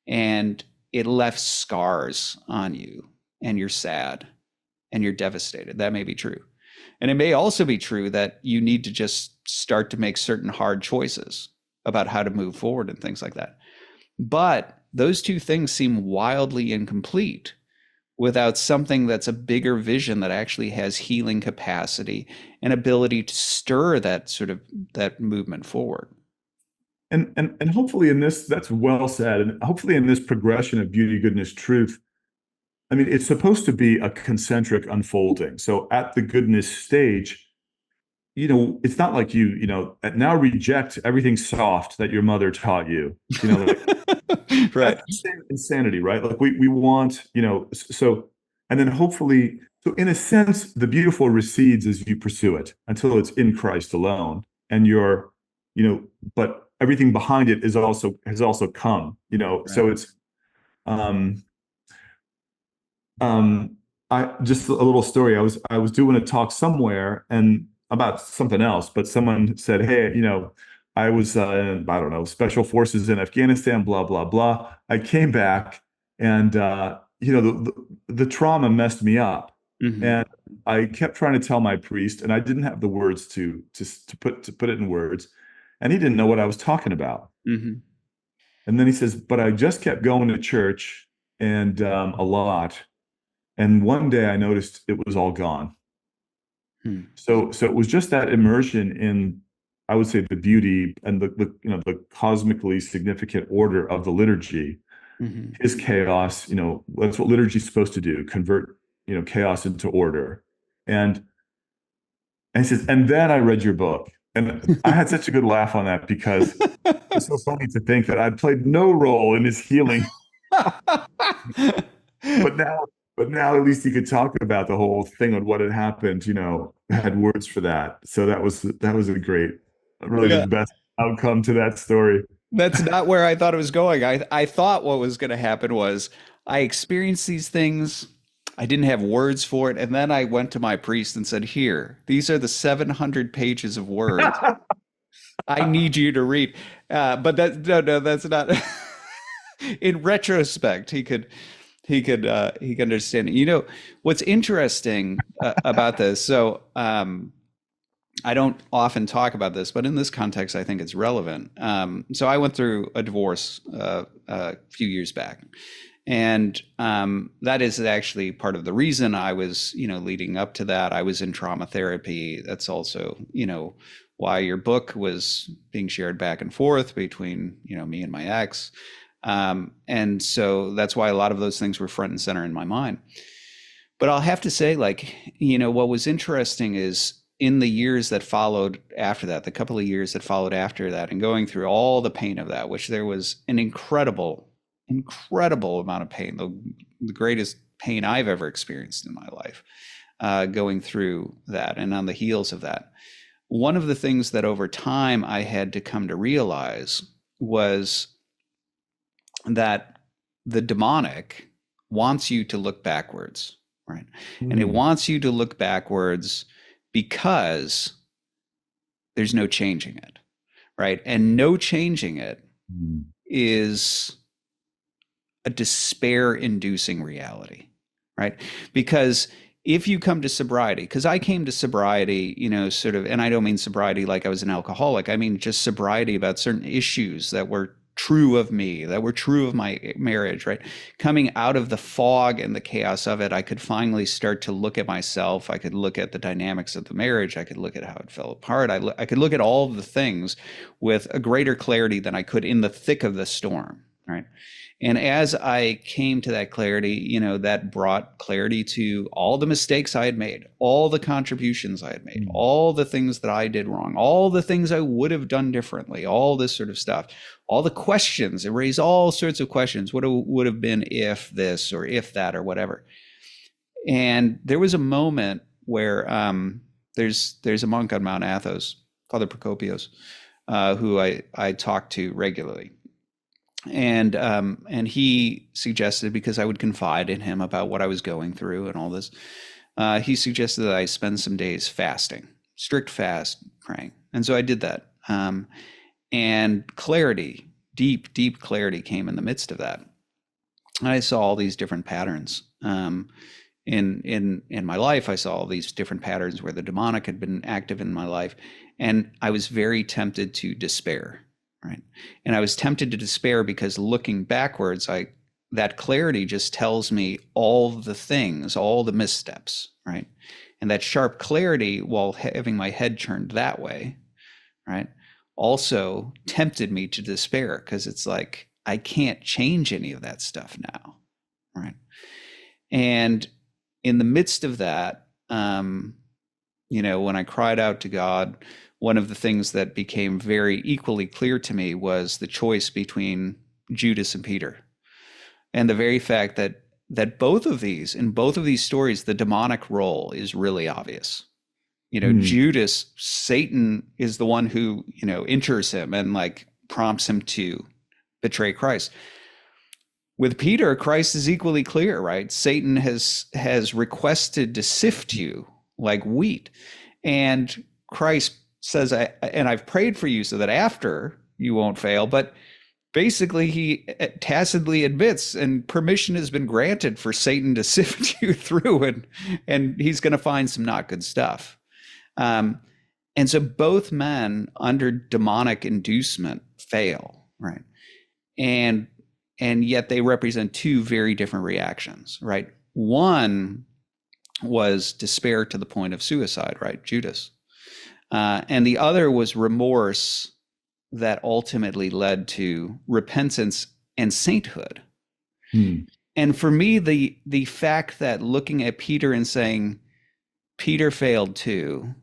and it left scars on you, and you're sad and you're devastated. That may be true. And it may also be true that you need to just start to make certain hard choices about how to move forward and things like that. But those two things seem wildly incomplete without something that's a bigger vision that actually has healing capacity and ability to stir that sort of that movement forward. And hopefully in this, that's well said. And hopefully in this progression of beauty, goodness, truth, I mean, it's supposed to be a concentric unfolding. So at the goodness stage, it's not like now reject everything soft that your mother taught you. Like, Right. that's insanity, right? Like we want, so, and then hopefully, so in a sense, the beautiful recedes as you pursue it until it's in Christ alone. And but everything behind it has also come, Right. so it's, um, I just a little story. I was doing a talk somewhere and about something else, but someone said, "Hey, I was I don't know, special forces in Afghanistan, blah blah blah. I came back, and the trauma messed me up, Mm-hmm. and I kept trying to tell my priest, and I didn't have the words to put it in words, and he didn't know what I was talking about. Mm-hmm. And then he says, but I just kept going to church and a lot." And one day I noticed it was all gone. Hmm. So it was just that immersion in, I would say, the beauty and the cosmically significant order of the liturgy. Mm-hmm. His chaos, that's what liturgy is supposed to do, convert, chaos into order. And he says, and then I read your book. And I had such a good laugh on that because it's so funny to think that I played no role in his healing. But now, but now at least he could talk about the whole thing and what had happened, had words for that. So that was really the Yeah. best outcome to that story. That's not where I thought it was going. I thought what was going to happen was I experienced these things. I didn't have words for it. And then I went to my priest and said, Here, these are the 700 pages of words I need you to read. But no, that's not. In retrospect, he could understand it. What's interesting about this? So, I don't often talk about this, but in this context, I think it's relevant. So I went through a divorce a few years back, and that is actually part of the reason I was, leading up to that. I was in trauma therapy. That's also, why your book was being shared back and forth between, me and my ex. And so that's why a lot of those things were front and center in my mind. But I'll have to say, like, what was interesting is in the years that followed after that, the couple of years that followed after that, and going through all the pain of that, which there was an incredible amount of pain, the greatest pain I've ever experienced in my life, going through that and on the heels of that. One of the things that over time I had to come to realize was that the demonic wants you to look backwards, right? And it Mm, wants you to look backwards because there's no changing it, right? And no changing it mm, is a despair inducing reality, right? Because if you come to sobriety, because I came to sobriety, sort of, and I don't mean sobriety like I was an alcoholic, I mean just sobriety about certain issues that were true of me, that were true of my marriage, right? Coming out of the fog and the chaos of it, I could finally start to look at myself. I could look at the dynamics of the marriage. I could look at how it fell apart. I could look at all of the things with a greater clarity than I could in the thick of the storm, right? And as I came to that clarity, that brought clarity to all the mistakes I had made, all the contributions I had made, mm, all the things that I did wrong, all the things I would have done differently, all this sort of stuff, all the questions. It raised all sorts of questions. What would have been if this or if that or whatever. And there was a moment where there's a monk on Mount Athos, Father Procopios, who I talk to regularly. And he suggested, because I would confide in him about what I was going through and all this, he suggested that I spend some days fasting, strict fast, praying. And so I did that. And clarity, deep, deep clarity came in the midst of that. I saw all these different patterns. In my life, I saw all these different patterns where the demonic had been active in my life, and I was very tempted to despair, right? And I was tempted to despair because looking backwards, that clarity just tells me all the things, all the missteps, right? And that sharp clarity, while having my head turned that way, right, also tempted me to despair, because it's like I can't change any of that stuff now, right? And in the midst of that, when I cried out to God, one of the things that became very equally clear to me was the choice between Judas and Peter, and the very fact that in both of these stories, the demonic role is really obvious. Judas, Satan is the one who enters him and like prompts him to betray Christ. With Peter, Christ is equally clear, right? Satan has requested to sift you like wheat. And Christ says, and I've prayed for you so that after you won't fail. But basically, he tacitly admits, and permission has been granted for Satan to sift you through, and he's going to find some not good stuff. And so both men under demonic inducement fail, right? And yet they represent two very different reactions, right? One was despair to the point of suicide, right? Judas. And the other was remorse that ultimately led to repentance and sainthood. And for me, the fact that looking at Peter and saying, Peter failed too,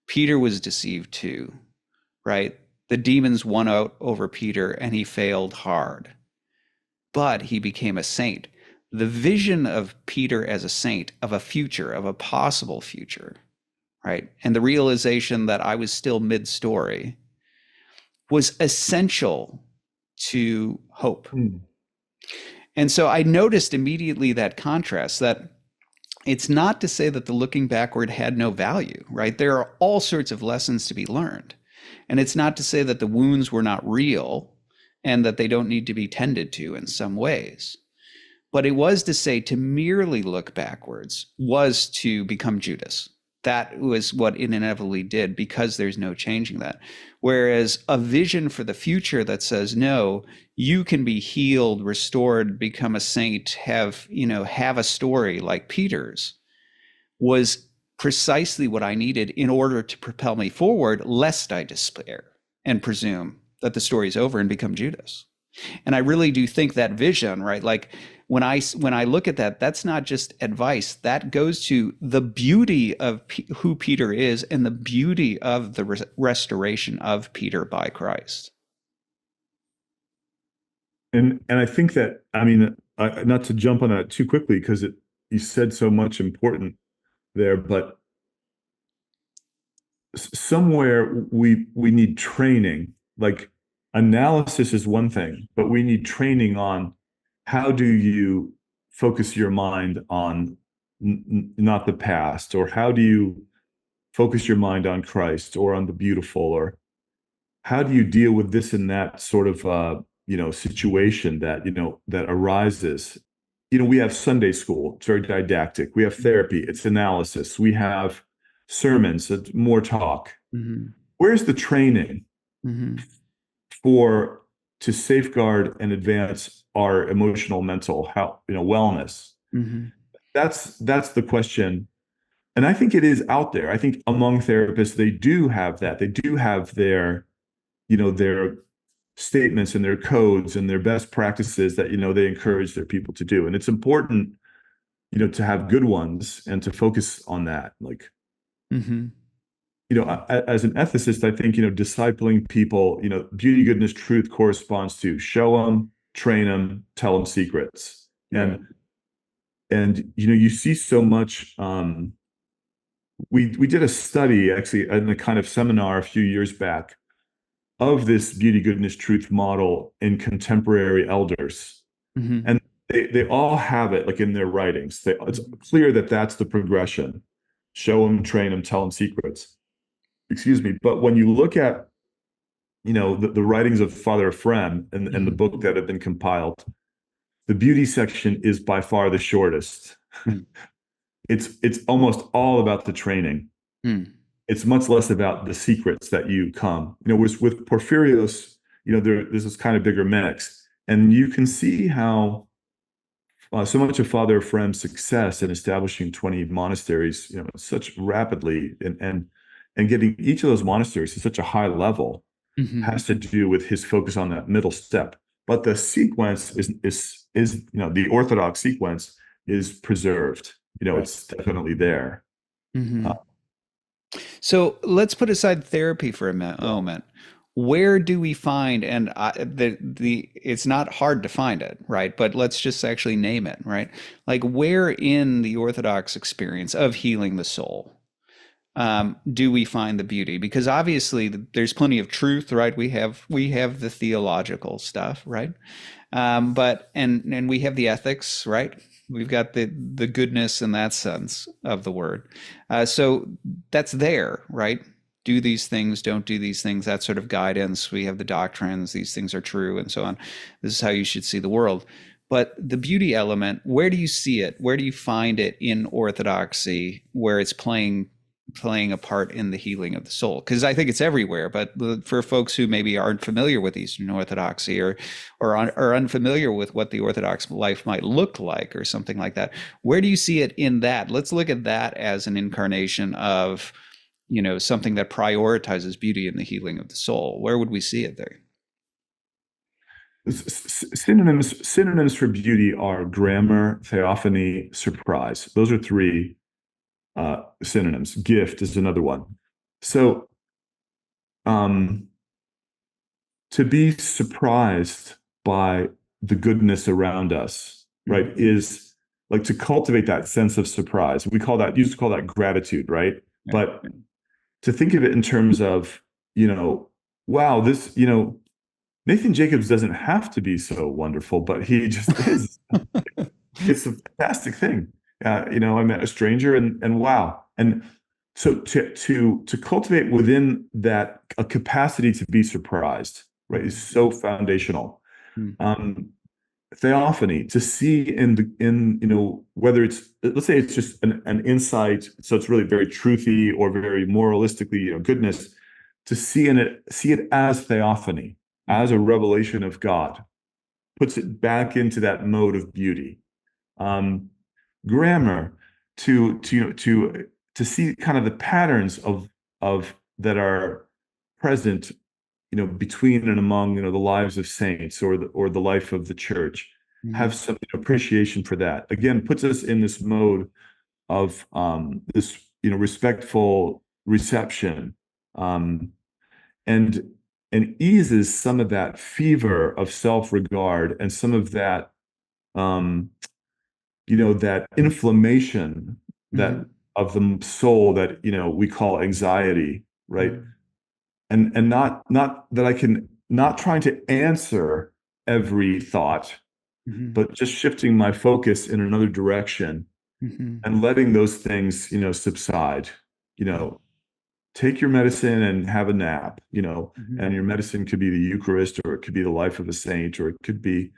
Peter was deceived too, right? The demons won out over Peter and he failed hard, but he became a saint. The vision of Peter as a saint, of a future, of a possible future, right? And the realization that I was still mid-story was essential to hope. And so I noticed immediately that contrast, that it's not to say that the looking backward had no value, right? There are all sorts of lessons to be learned. And it's not to say that the wounds were not real and that they don't need to be tended to in some ways. But it was to say to merely look backwards was to become Judas. That was what it inevitably did, because there's no changing that. Whereas a vision for the future that says, no, you can be healed, restored, become a saint, have a story like Peter's, was precisely what I needed in order to propel me forward, lest I despair and presume that the story's over and become Judas. And I really do think that vision, right? Like when I look at that, that's not just advice. That goes to the beauty of who Peter is and the beauty of the restoration of Peter by Christ. And I think that, I mean, not to jump on that too quickly, because you said so much important there, but somewhere we need training. Like, analysis is one thing, but we need training on how do you focus your mind on not the past, or how do you focus your mind on Christ or on the beautiful, or how do you deal with this and that sort of situation that that arises. We have Sunday school, it's very didactic. We have therapy, it's analysis. We have sermons, it's more talk. Where's the training to safeguard and advance our emotional, mental health, wellness? That's the question. And I think it is out there. I think among therapists, they do have that. They do have their statements and their codes and their best practices that they encourage their people to do. And it's important to have good ones and to focus on that. Like, as an ethicist, I think discipling people, beauty, goodness, truth corresponds to show them, train them, tell them secrets. And you see so much. We did a study actually in a kind of seminar a few years back of this beauty, goodness, truth model in contemporary elders. Hmm. And they all have it like in their writings. It's clear that that's the progression. Show them, train them, tell them secrets. Excuse me. But when you look at, the writings of Father Ephrem and the Hmm. book that have been compiled, the beauty section is by far the shortest. It's almost all about the training. Hmm. It's much less about the secrets that you come. With Porphyrios, there's this kind of bigger mix, and you can see how so much of Father Ephrem's success in establishing 20 monasteries, such rapidly, and getting each of those monasteries to such a high level Hmm. has to do with his focus on that middle step. But the sequence is the orthodox sequence is preserved. Right. It's definitely there. Uh, Hmm. So let's put aside therapy for a moment. Where do we find, and it's not hard to find it, right? But let's just actually name it, right? Like where in the Orthodox experience of healing the soul do we find the beauty? Because obviously there's plenty of truth, right? We have the theological stuff, right? But and we have the ethics, right? We've got the goodness in that sense of the word. So that's there, right? Do these things, don't do these things, that sort of guidance. We have the doctrines, these things are true, and so on. This is how you should see the world. But the beauty element, where do you see it? Where do you find it in orthodoxy where it's playing a part in the healing of the soul? Because I think it's everywhere, but for folks who maybe aren't familiar with Eastern Orthodoxy or unfamiliar with what the Orthodox life might look like or something like that, where do you see it in that? Let's look at that as an incarnation of, something that prioritizes beauty in the healing of the soul. Where would we see it there? synonyms for beauty are grammar, theophany, surprise. Those are three synonyms. Gift is another one. So, um, to be surprised by the goodness around us, right, Mm. is like to cultivate that sense of surprise. Used to call that gratitude, right? Yeah. But to think of it in terms of, wow, Nathan Jacobs doesn't have to be so wonderful, but he just is. It's a fantastic thing. I met a stranger and wow. And so to cultivate within that a capacity to be surprised, right, is so foundational. Mm. Um, Theophany, to see whether it's, let's say it's just an insight, so it's really very truthy or very moralistically, goodness, to see it as theophany, as a revelation of God, puts it back into that mode of beauty. um, Grammar, to see kind of the patterns of that are present, between and among, the lives of saints or the life of the church. Mm. Have some appreciation for that. Again, puts us in this mode of this, respectful reception, um, and eases some of that fever of self-regard and some of that um, that inflammation that Mhm. of the soul that we call anxiety, right? Mhm. And not that I can, not trying to answer every thought, Mhm. but just shifting my focus in another direction Mhm. and letting those things subside. you Mhm. know Take your medicine and have a nap. Mhm. And your medicine could be the Eucharist, or it could be the life of a saint, or it could be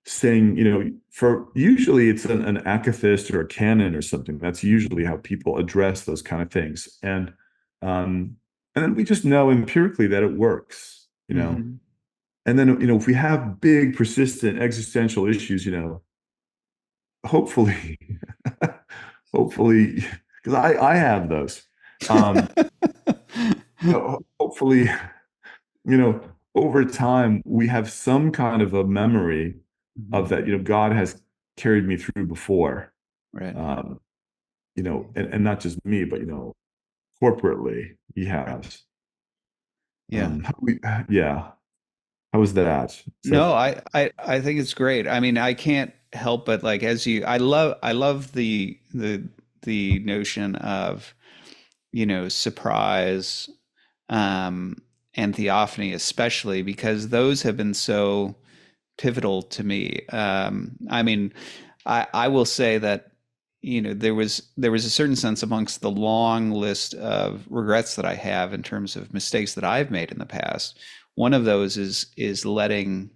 saying, for usually it's an akathist or a canon or something. That's usually how people address those kind of things. Um, and then we just know empirically that it works. Mhm. And then, if we have big, persistent existential issues, hopefully, hopefully, because I have those. Um, Hopefully, you know, over time, we have some kind of a memory of Mhm. that, God has carried me through before. Right. Um, and not just me, but, corporately, he Right. has. Yeah. Yeah. How was that? Is No, that, I think it's great. I mean, I can't help but like as you I love the notion of, surprise, um and theophany, especially because those have been so pivotal to me. I mean, I will say that there was a certain sense amongst the long list of regrets that I have in terms of mistakes that I've made in the past. One of those is letting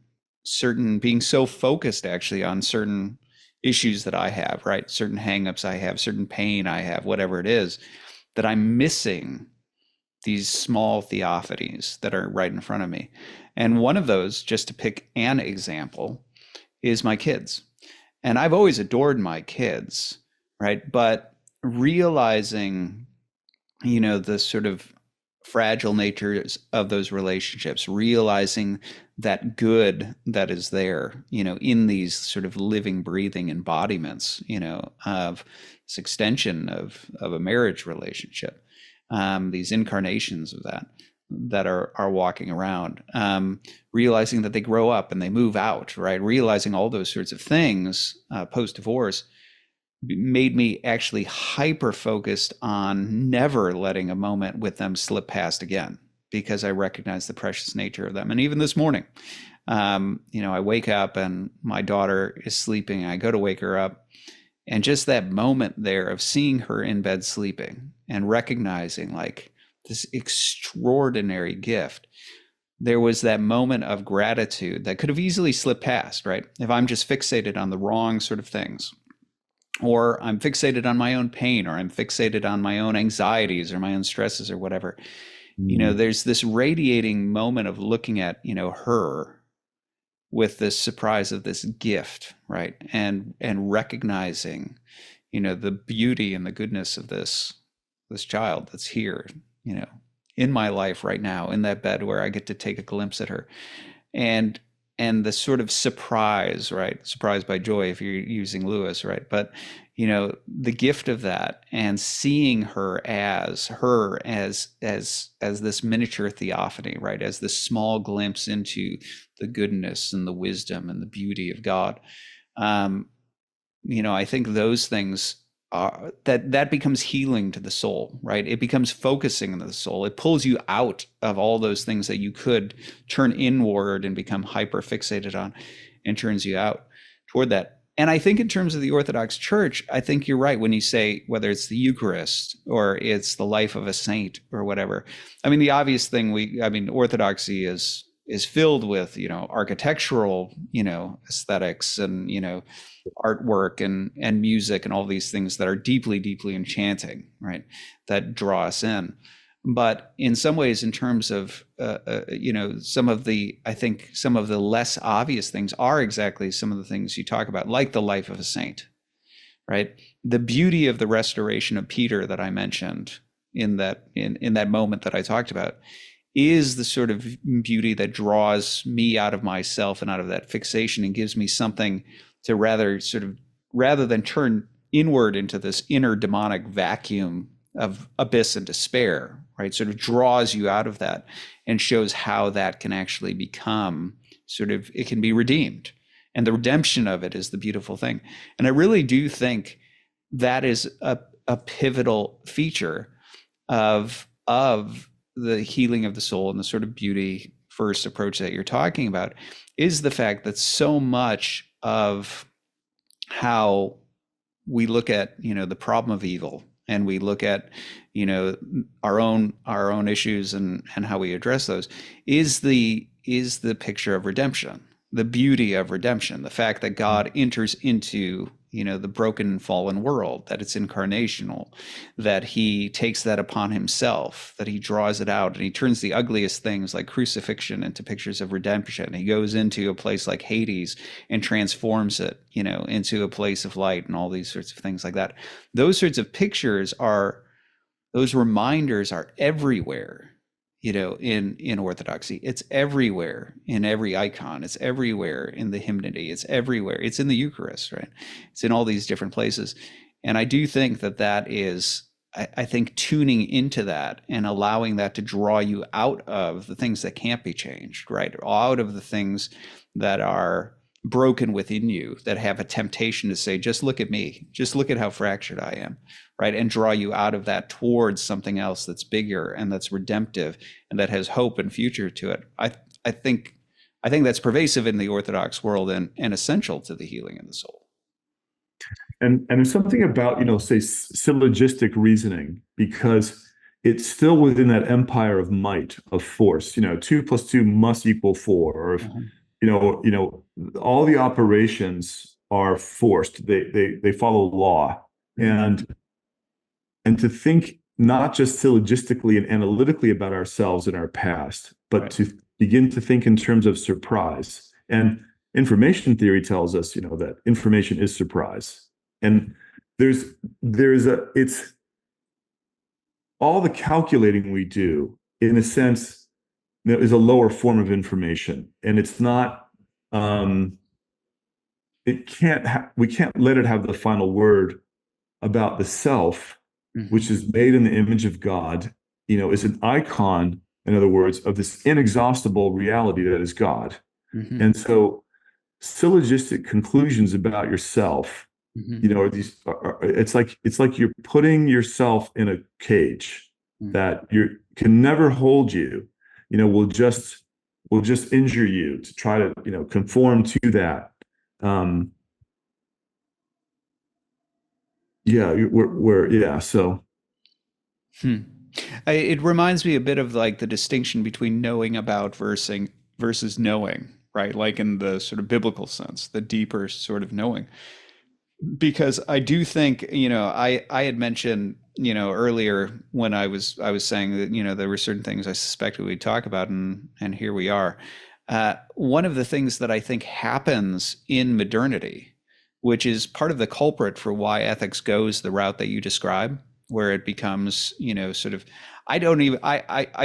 certain being so focused actually on certain issues that I have, right? Certain hangups I have, certain pain I have, whatever it is, that I'm missing these small theophanies that are right in front of me. And one of those, just to pick an example, is my kids. And I've always adored my kids, right? But realizing, the sort of fragile natures of those relationships, realizing that good that is there, in these sort of living, breathing embodiments, of this extension of a marriage relationship, these incarnations of that are walking around, realizing that they grow up and they move out, right? Realizing all those sorts of things post divorce made me actually hyper focused on never letting a moment with them slip past again, because I recognize the precious nature of them. And even this morning, I wake up and my daughter is sleeping. I go to wake her up, and just that moment there of seeing her in bed sleeping and recognizing like this extraordinary gift, there was that moment of gratitude that could have easily slipped past, right? If I'm just fixated on the wrong sort of things, or I'm fixated on my own pain, or I'm fixated on my own anxieties or my own stresses or whatever, there's this radiating moment of looking at, her with this surprise of this gift, right? And recognizing, the beauty and the goodness of this child that's here, in my life right now, in that bed where I get to take a glimpse at her. And the sort of surprise, right? Surprise by joy, if you're using Lewis, right? But the gift of that, and seeing her as this miniature theophany, right? As this small glimpse into the goodness and the wisdom and the beauty of God. I think those things that becomes healing to the soul, right? It becomes focusing on the soul. It pulls you out of all those things that you could turn inward and become hyper fixated on, and turns you out toward that. And I think in terms of the Orthodox Church, I think you're right when you say whether it's the Eucharist or it's the life of a saint or whatever. I mean, the obvious thing Orthodoxy is filled with, architectural, aesthetics and, artwork and music and all these things that are deeply, deeply enchanting, right? That draw us in. But in some ways, in terms of, some of the less obvious things are exactly some of the things you talk about, like the life of a saint, right? The beauty of the restoration of Peter that I mentioned in that moment that I talked about is the sort of beauty that draws me out of myself and out of that fixation, and gives me something to rather than turn inward into this inner demonic vacuum of abyss and despair, right? Sort of draws you out of that and shows how that can actually become it can be redeemed. And the redemption of it is the beautiful thing. And I really do think that is a pivotal feature of the healing of the soul, and the sort of beauty first approach that you're talking about, is the fact that so much of how we look at, the problem of evil, and we look at, our own issues and how we address those, is the picture of redemption, the beauty of redemption, the fact that God enters into, the broken and fallen world, that it's incarnational, that he takes that upon himself, that he draws it out, and he turns the ugliest things like crucifixion into pictures of redemption. He goes into a place like Hades and transforms it, into a place of light, and all these sorts of things like that. Those sorts of pictures those reminders are everywhere, in Orthodoxy. It's everywhere in every icon. It's everywhere in the hymnody. It's everywhere. It's in the Eucharist, right? It's in all these different places. And I do think that is, I think, tuning into that and allowing that to draw you out of the things that can't be changed, right? Out of the things that are broken within you that have a temptation to say, just look at me, just look at how fractured I am, right? And draw you out of that towards something else that's bigger and that's redemptive and that has hope and future to it. I think that's pervasive in the Orthodox world and essential to the healing of the soul. And there's something about, say syllogistic reasoning, because it's still within that empire of might, of force. 2 + 2 must equal 4, or if, Mhm. all the operations are forced. They follow law. And to think not just syllogistically and analytically about ourselves and our past, but Right. to begin to think in terms of surprise. And information theory tells us, that information is surprise. And it's all the calculating we do, in a sense, is a lower form of information. And it's not, we can't let it have the final word about the self, which is made in the image of God, is an icon, in other words, of this inexhaustible reality that is God. And so syllogistic conclusions about yourself, it's like you're putting yourself in a cage that you can never hold you, will just injure you to try to, conform to that. So. It reminds me a bit of like the distinction between knowing about versus knowing, right? Like in the sort of biblical sense, the deeper sort of knowing. Because I do think, I had mentioned, earlier when I was saying that, there were certain things I suspected we'd talk about, and here we are. One of the things that I think happens in modernity, which is part of the culprit for why ethics goes the route that you describe, where it becomes, sort of, I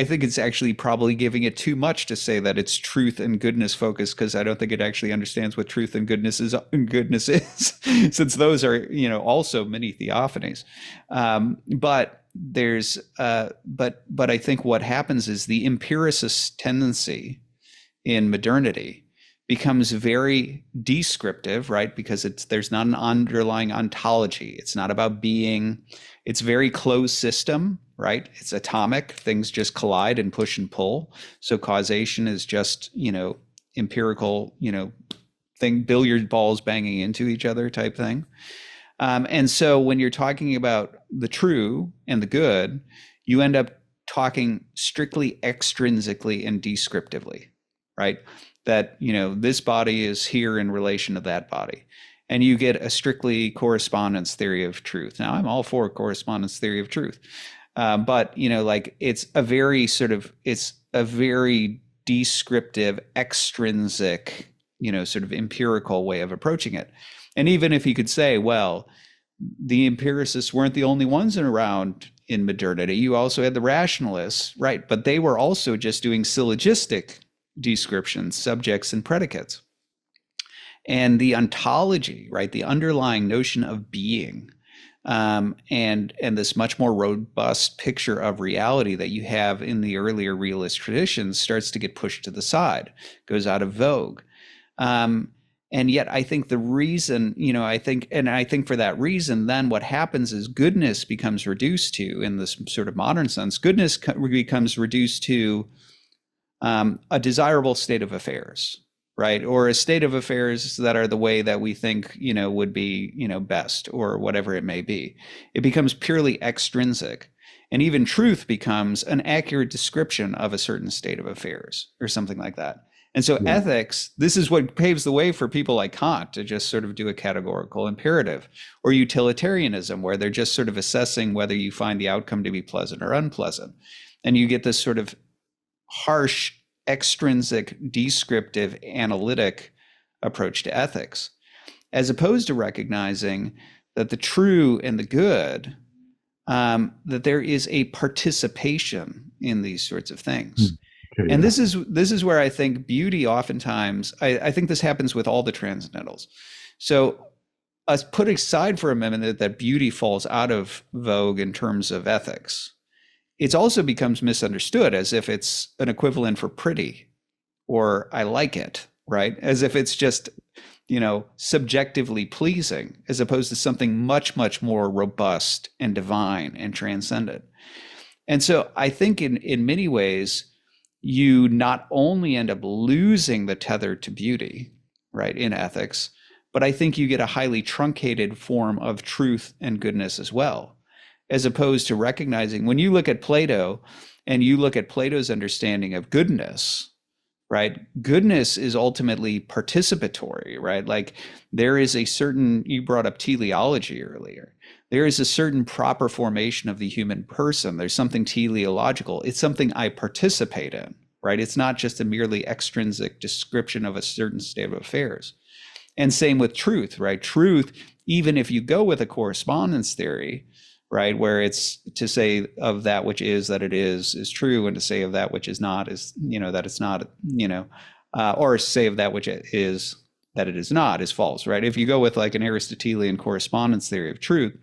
think it's actually probably giving it too much to say that it's truth and goodness focused, because I don't think it actually understands what truth and goodness is, since those are, also many theophanies. But there's, but I think what happens is the empiricist tendency in modernity becomes very descriptive, right? Because there's not an underlying ontology. It's not about being. It's very closed system, right? It's atomic. Things just collide and push and pull. So causation is just, empirical, thing, billiard balls banging into each other type thing. And so when you're talking about the true and the good, you end up talking strictly extrinsically and descriptively, right? That, this body is here in relation to that body. And you get a strictly correspondence theory of truth. Now, I'm all for correspondence theory of truth. But, like it's a very descriptive, extrinsic, sort of empirical way of approaching it. And even if you could say, well, the empiricists weren't the only ones around in modernity, you also had the rationalists, right? But they were also just doing syllogistic descriptions, subjects and predicates. And the ontology, right, the underlying notion of being, and this much more robust picture of reality that you have in the earlier realist traditions starts to get pushed to the side, goes out of vogue. And yet I think the reason, I think for that reason, then what happens is goodness becomes reduced to, in this sort of modern sense, goodness becomes reduced to a desirable state of affairs, right? Or a state of affairs that are the way that we think, would be, best, or whatever it may be. It becomes purely extrinsic. And even truth becomes an accurate description of a certain state of affairs or something like that. And so ethics, this is what paves the way for people like Kant to just sort of do a categorical imperative, or utilitarianism, where they're just sort of assessing whether you find the outcome to be pleasant or unpleasant. And you get this sort of harsh, extrinsic, descriptive, analytic approach to ethics, as opposed to recognizing that the true and the good, that there is a participation in these sorts of things. Okay, And this is where I think beauty oftentimes, I think this happens with all the transcendentals. So us put aside for a minute that beauty falls out of vogue in terms of ethics. It also becomes misunderstood as if it's an equivalent for pretty, or I like it, right? As if it's just, subjectively pleasing, as opposed to something much, much more robust and divine and transcendent. And so I think in many ways, you not only end up losing the tether to beauty, right, in ethics, but I think you get a highly truncated form of truth and goodness as well, as opposed to recognizing when you look at Plato and you look at Plato's understanding of goodness, right? Goodness is ultimately participatory, right? Like there is a certain, you brought up teleology earlier. There is a certain proper formation of the human person. There's something teleological. It's something I participate in, right? It's not just a merely extrinsic description of a certain state of affairs. And same with truth, right? Truth, even if you go with a correspondence theory, right, where it's to say of that which is that it is true, and to say of that which is not is, that it's not, or say of that which is that it is not is false, right? If you go with like an Aristotelian correspondence theory of truth,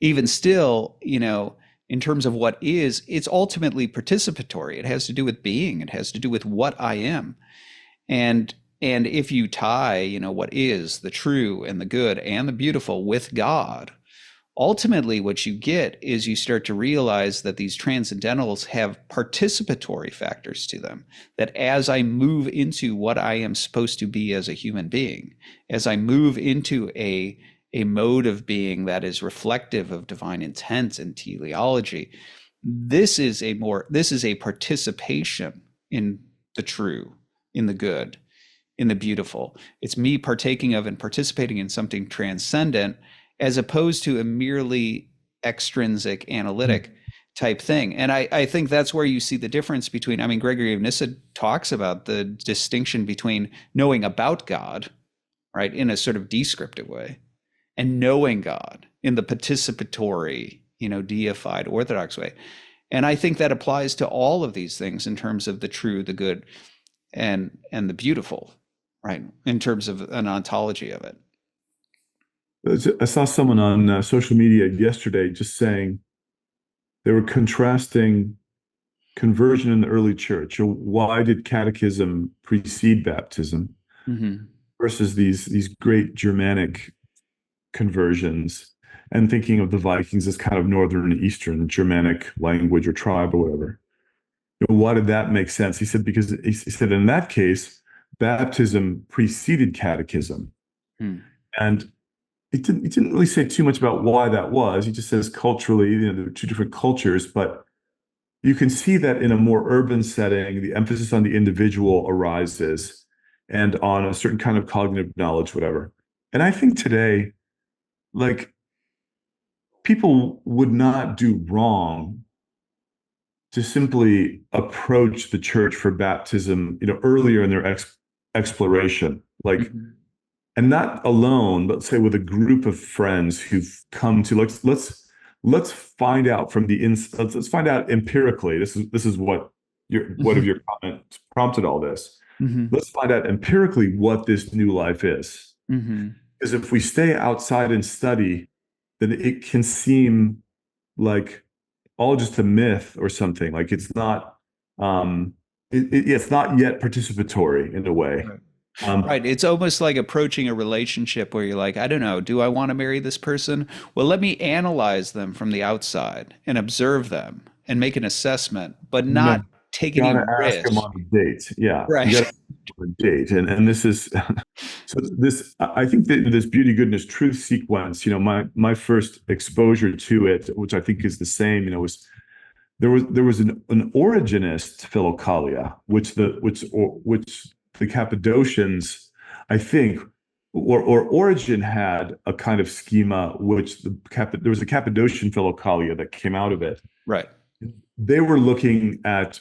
even still, in terms of what is, it's ultimately participatory. It has to do with being. It has to do with what I am. And if you tie, what is the true and the good and the beautiful with God, ultimately what you get is you start to realize that these transcendentals have participatory factors to them, that as I move into what I am supposed to be as a human being, as I move into a mode of being that is reflective of divine intent and teleology, this is a participation in the true, in the good, in the beautiful. It's me partaking of and participating in something transcendent, as opposed to a merely extrinsic analytic type thing. And I think that's where you see the difference between, Gregory of Nyssa talks about the distinction between knowing about God, right, in a sort of descriptive way, and knowing God in the participatory, deified Orthodox way. And I think that applies to all of these things in terms of the true, the good, and the beautiful, right, in terms of an ontology of it. I saw someone on social media yesterday just saying they were contrasting conversion in the early church. Why did catechism precede baptism versus these great Germanic conversions, and thinking of the Vikings as kind of northern and eastern Germanic language or tribe or whatever. Why did that make sense? He said, because he said in that case, baptism preceded catechism. And he didn't really say too much about why that was. He just says culturally, there are two different cultures, but you can see that in a more urban setting, the emphasis on the individual arises and on a certain kind of cognitive knowledge, whatever. And I think today, like, people would not do wrong to simply approach the church for baptism, earlier in their exploration, like, and not alone, but say with a group of friends who've come to let's find out from the let's find out empirically. This is what of your comments prompted all this. Let's find out empirically what this new life is. Because if we stay outside and study, then it can seem like all just a myth or something. Like it's not it's not yet participatory in a way. Right. It's almost like approaching a relationship where you're like, I don't know, do I want to marry this person? Well, let me analyze them from the outside and observe them and make an assessment, but not take any ask them risk. on a date. Yeah. Right. You gotta on a date. And this is so this I think that this beauty, goodness, truth sequence, my first exposure to it, which I think is the same, was there was an Origenist Philokalia, which the Cappadocians, I think, or Origen had a kind of schema, which there was a Cappadocian Philokalia that came out of it. Right. They were looking at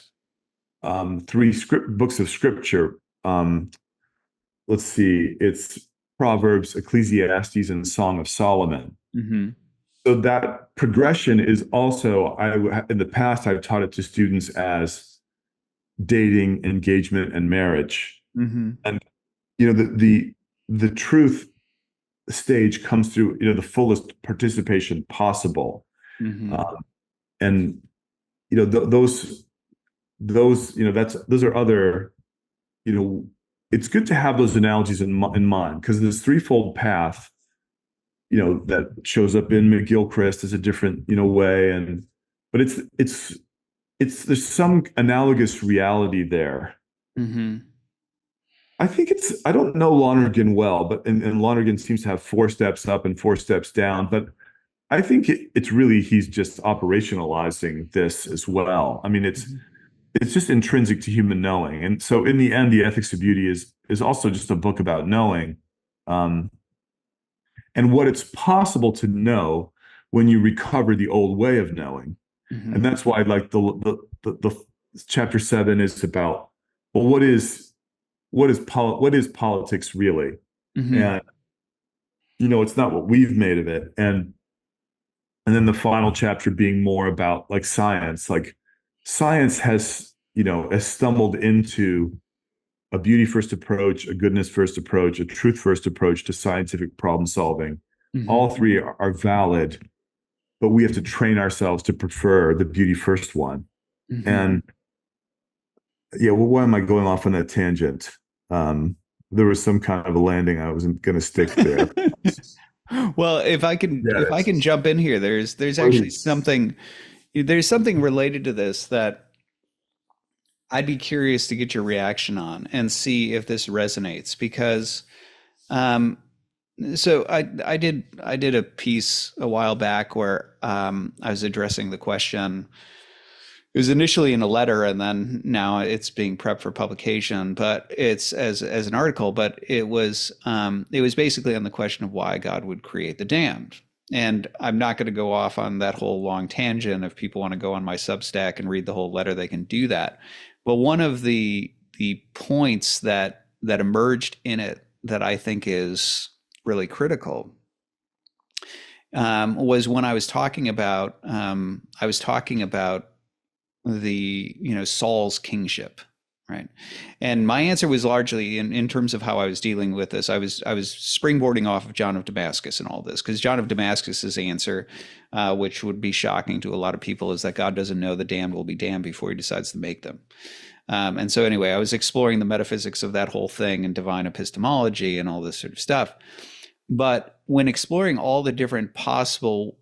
three books of scripture. Let's see, it's Proverbs, Ecclesiastes, and Song of Solomon. So that progression is also, in the past, I've taught it to students as dating, engagement, and marriage. And the truth stage comes through the fullest participation possible. And those those are other it's good to have those analogies in mind because this threefold path, that shows up in McGilchrist as a different, way. But there's some analogous reality there. Mm-hmm. I don't know Lonergan well, but and Lonergan seems to have 4 steps up and 4 steps down, but I think it's really he's just operationalizing this as well. I mean, it's just intrinsic to human knowing. And so in the end, the ethics of beauty is also just a book about knowing, um, and what it's possible to know when you recover the old way of knowing. Mm-hmm. And that's why like the chapter 7 is about, well, what is politics really? Mm-hmm. And it's not what we've made of it. And then the final chapter being more about like science. Like science has stumbled into a beauty first approach, a goodness first approach, a truth first approach to scientific problem solving. Mm-hmm. All three are valid, but we have to train ourselves to prefer the beauty first one. Mm-hmm. And yeah, well, why am I going off on that tangent? There was some kind of a landing. I wasn't going to stick there. Well, if I can Yes. jump in here, there's actually Please. something related to this that I'd be curious to get your reaction on and see if this resonates because um so I did a piece a while back where I was addressing the question. It was initially in a letter and then now it's being prepped for publication, but it's as an article, but it was basically on the question of why God would create the damned. And I'm not going to go off on that whole long tangent. If people want to go on my Substack and read the whole letter, they can do that. But one of the points that emerged in it that I think is really critical was when I was talking about the Saul's kingship, right? And my answer was largely in terms of how I was dealing with this. I was springboarding off of John of Damascus and all this because John of Damascus's answer, which would be shocking to a lot of people, is that God doesn't know the damned will be damned before He decides to make them. And so anyway, I was exploring the metaphysics of that whole thing and divine epistemology and all this sort of stuff. But when exploring all the different possible,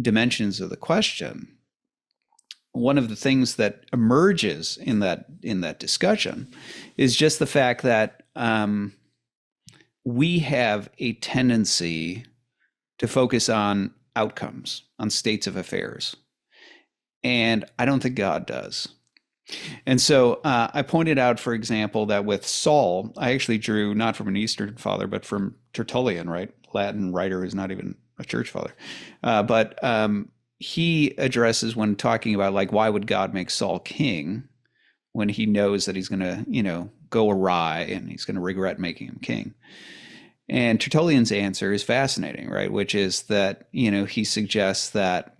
dimensions of the question, one of the things that emerges in that discussion is just the fact that we have a tendency to focus on outcomes, on states of affairs, and I don't think God does. And so I pointed out, for example, that with Saul, I actually drew not from an Eastern father, but from Tertullian, right? Latin writer who's not even a church father. But he addresses when talking about like, why would God make Saul king when he knows that he's going to, go awry and he's going to regret making him king? And Tertullian's answer is fascinating, right? Which is that, he suggests that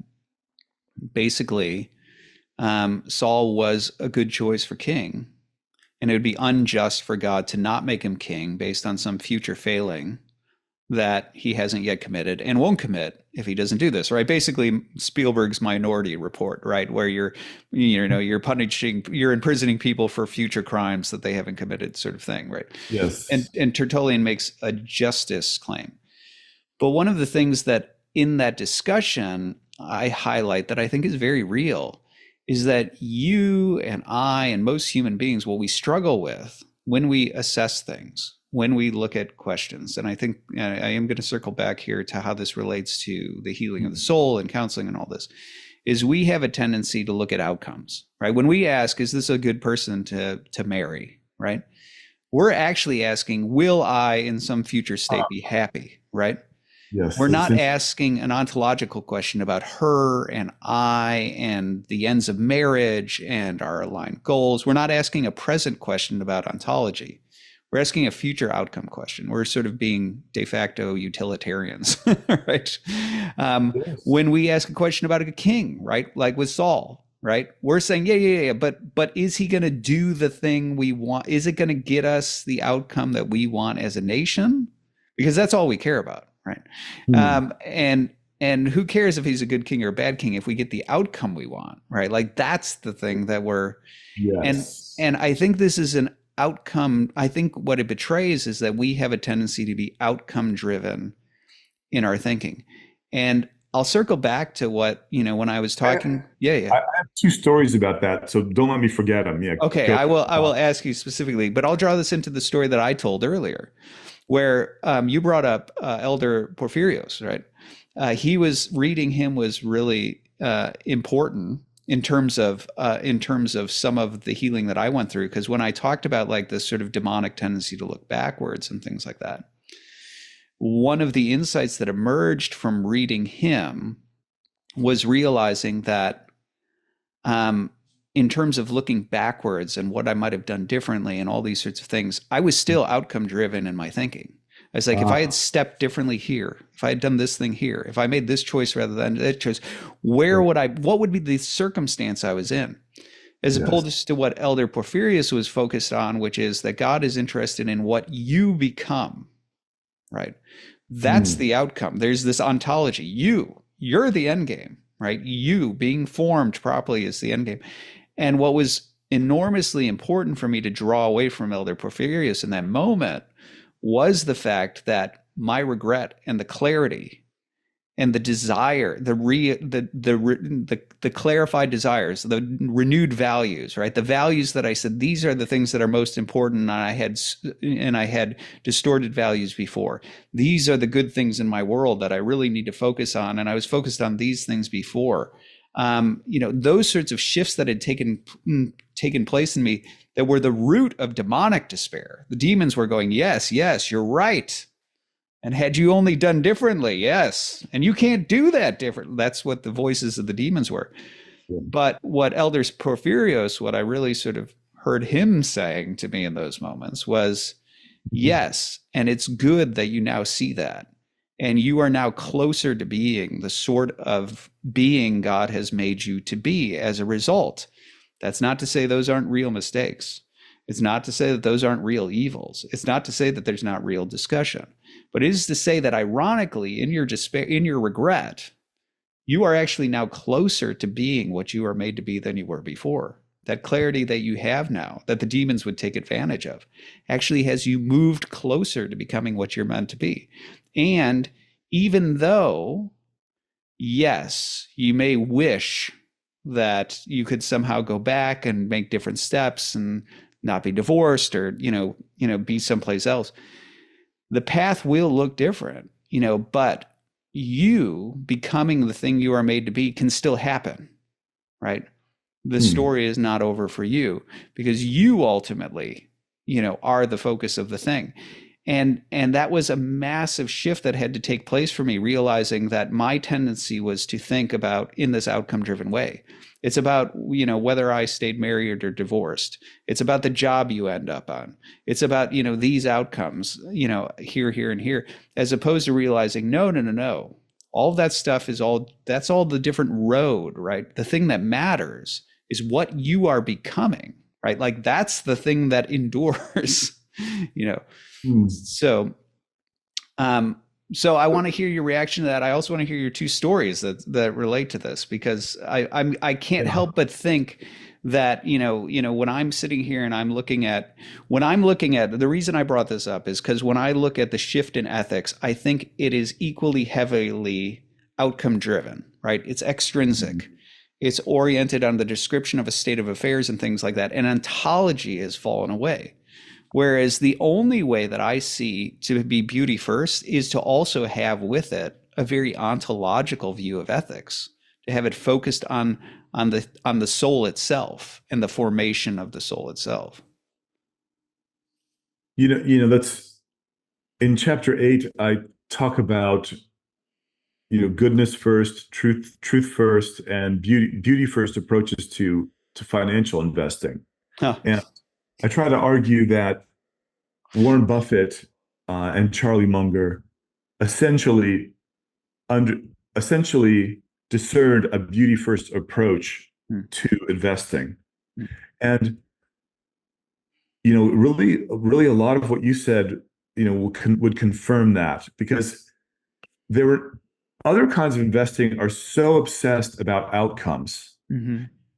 basically Saul was a good choice for king, and it would be unjust for God to not make him king based on some future failing that he hasn't yet committed and won't commit if he doesn't do this, right? Basically, Spielberg's Minority Report, right, where you're imprisoning people for future crimes that they haven't committed, sort of thing, right? And Yes. and Tertullian makes a justice claim, but one of the things that in that discussion I highlight that I think is very real is that you and I and most human beings, what we struggle with when we assess things, when we look at questions, and I think I am going to circle back here to how this relates to the healing of the soul and counseling and all this, is we have a tendency to look at outcomes, right? When we ask, is this a good person to marry, right? We're actually asking, will I in some future state be happy, right? Yes. We're That's not interesting. asking an ontological question about her and I and the ends of marriage and our aligned goals. We're not asking a present question about ontology. We're asking a future outcome question. We're sort of being de facto utilitarians, right? Yes. When we ask a question about a king, right, like with Saul, right, we're saying, yeah, but is he going to do the thing we want? Is it going to get us the outcome that we want as a nation? Because that's all we care about, right? Hmm. And who cares if he's a good king or a bad king if we get the outcome we want, right? Like that's the thing that we're and Yes. and I think this is an outcome, I think what it betrays is that we have a tendency to be outcome driven in our thinking. And I'll circle back to what, when I was I, talking. Yeah, yeah. I have two stories about that, so don't let me forget them. Yeah, Okay, go. I will ask you specifically, but I'll draw this into the story that I told earlier, where you brought up Elder Porphyrios, right? He was reading him was really important in terms of some of the healing that I went through. Because when I talked about like this sort of demonic tendency to look backwards and things like that, one of the insights that emerged from reading him was realizing that in terms of looking backwards and what I might have done differently and all these sorts of things, I was still outcome driven in my thinking. I was like, if I had stepped differently here, if I had done this thing here, if I made this choice rather than that choice, what would be the circumstance I was in? As Yes. opposed to what Elder Porphyrius was focused on, which is that God is interested in what you become, right? That's the outcome. There's this ontology. You're the end game, right? You being formed properly is the end game. And what was enormously important for me to draw away from Elder Porphyrius in that moment was the fact that my regret and the clarity and the desire, the clarified desires, the renewed values, right? The values that I said, these are the things that are most important. And I had distorted values before. These are the good things in my world that I really need to focus on. And I was focused on these things before. Those sorts of shifts that had taken place in me that were the root of demonic despair. The demons were going, yes, you're right. And had you only done differently, yes. And you can't do that different. That's what the voices of the demons were. Yeah. But what Elder Porphyrios, what I really sort of heard him saying to me in those moments was, yes, and it's good that you now see that. And you are now closer to being the sort of being God has made you to be as a result. That's not to say those aren't real mistakes. It's not to say that those aren't real evils. It's not to say that there's not real discussion. But it is to say that ironically, in your despair, in your regret, you are actually now closer to being what you are made to be than you were before. That clarity that you have now, that the demons would take advantage of, actually has you moved closer to becoming what you're meant to be. And even though, yes, you may wish that you could somehow go back and make different steps and not be divorced or, be someplace else, the path will look different, but you becoming the thing you are made to be can still happen, right? The story is not over for you because you ultimately, are the focus of the thing. And that was a massive shift that had to take place for me, realizing that my tendency was to think about in this outcome driven way. It's about, whether I stayed married or divorced. It's about the job you end up on. It's about, these outcomes, here, and here, as opposed to realizing, no. All of that stuff that's all the different road, right? The thing that matters is what you are becoming, right? Like that's the thing that endures, So, so I want to hear your reaction to that. I also want to hear your two stories that relate to this because I can't help but think that when I'm sitting here and I'm looking at the reason I brought this up is because when I look at the shift in ethics, I think it is equally heavily outcome driven, right? It's extrinsic. It's oriented on the description of a state of affairs and things like that. And ontology has fallen away. Whereas the only way that I see to be beauty first is to also have with it a very ontological view of ethics, to have it focused on the soul itself and the formation of the soul itself. That's in chapter 8, I talk about, goodness first, truth first, and beauty first approaches to financial investing. Huh. And I try to argue that Warren Buffett and Charlie Munger essentially discerned a beauty first approach to investing. And really a lot of what you said would confirm that, because there were other kinds of investing are so obsessed about outcomes.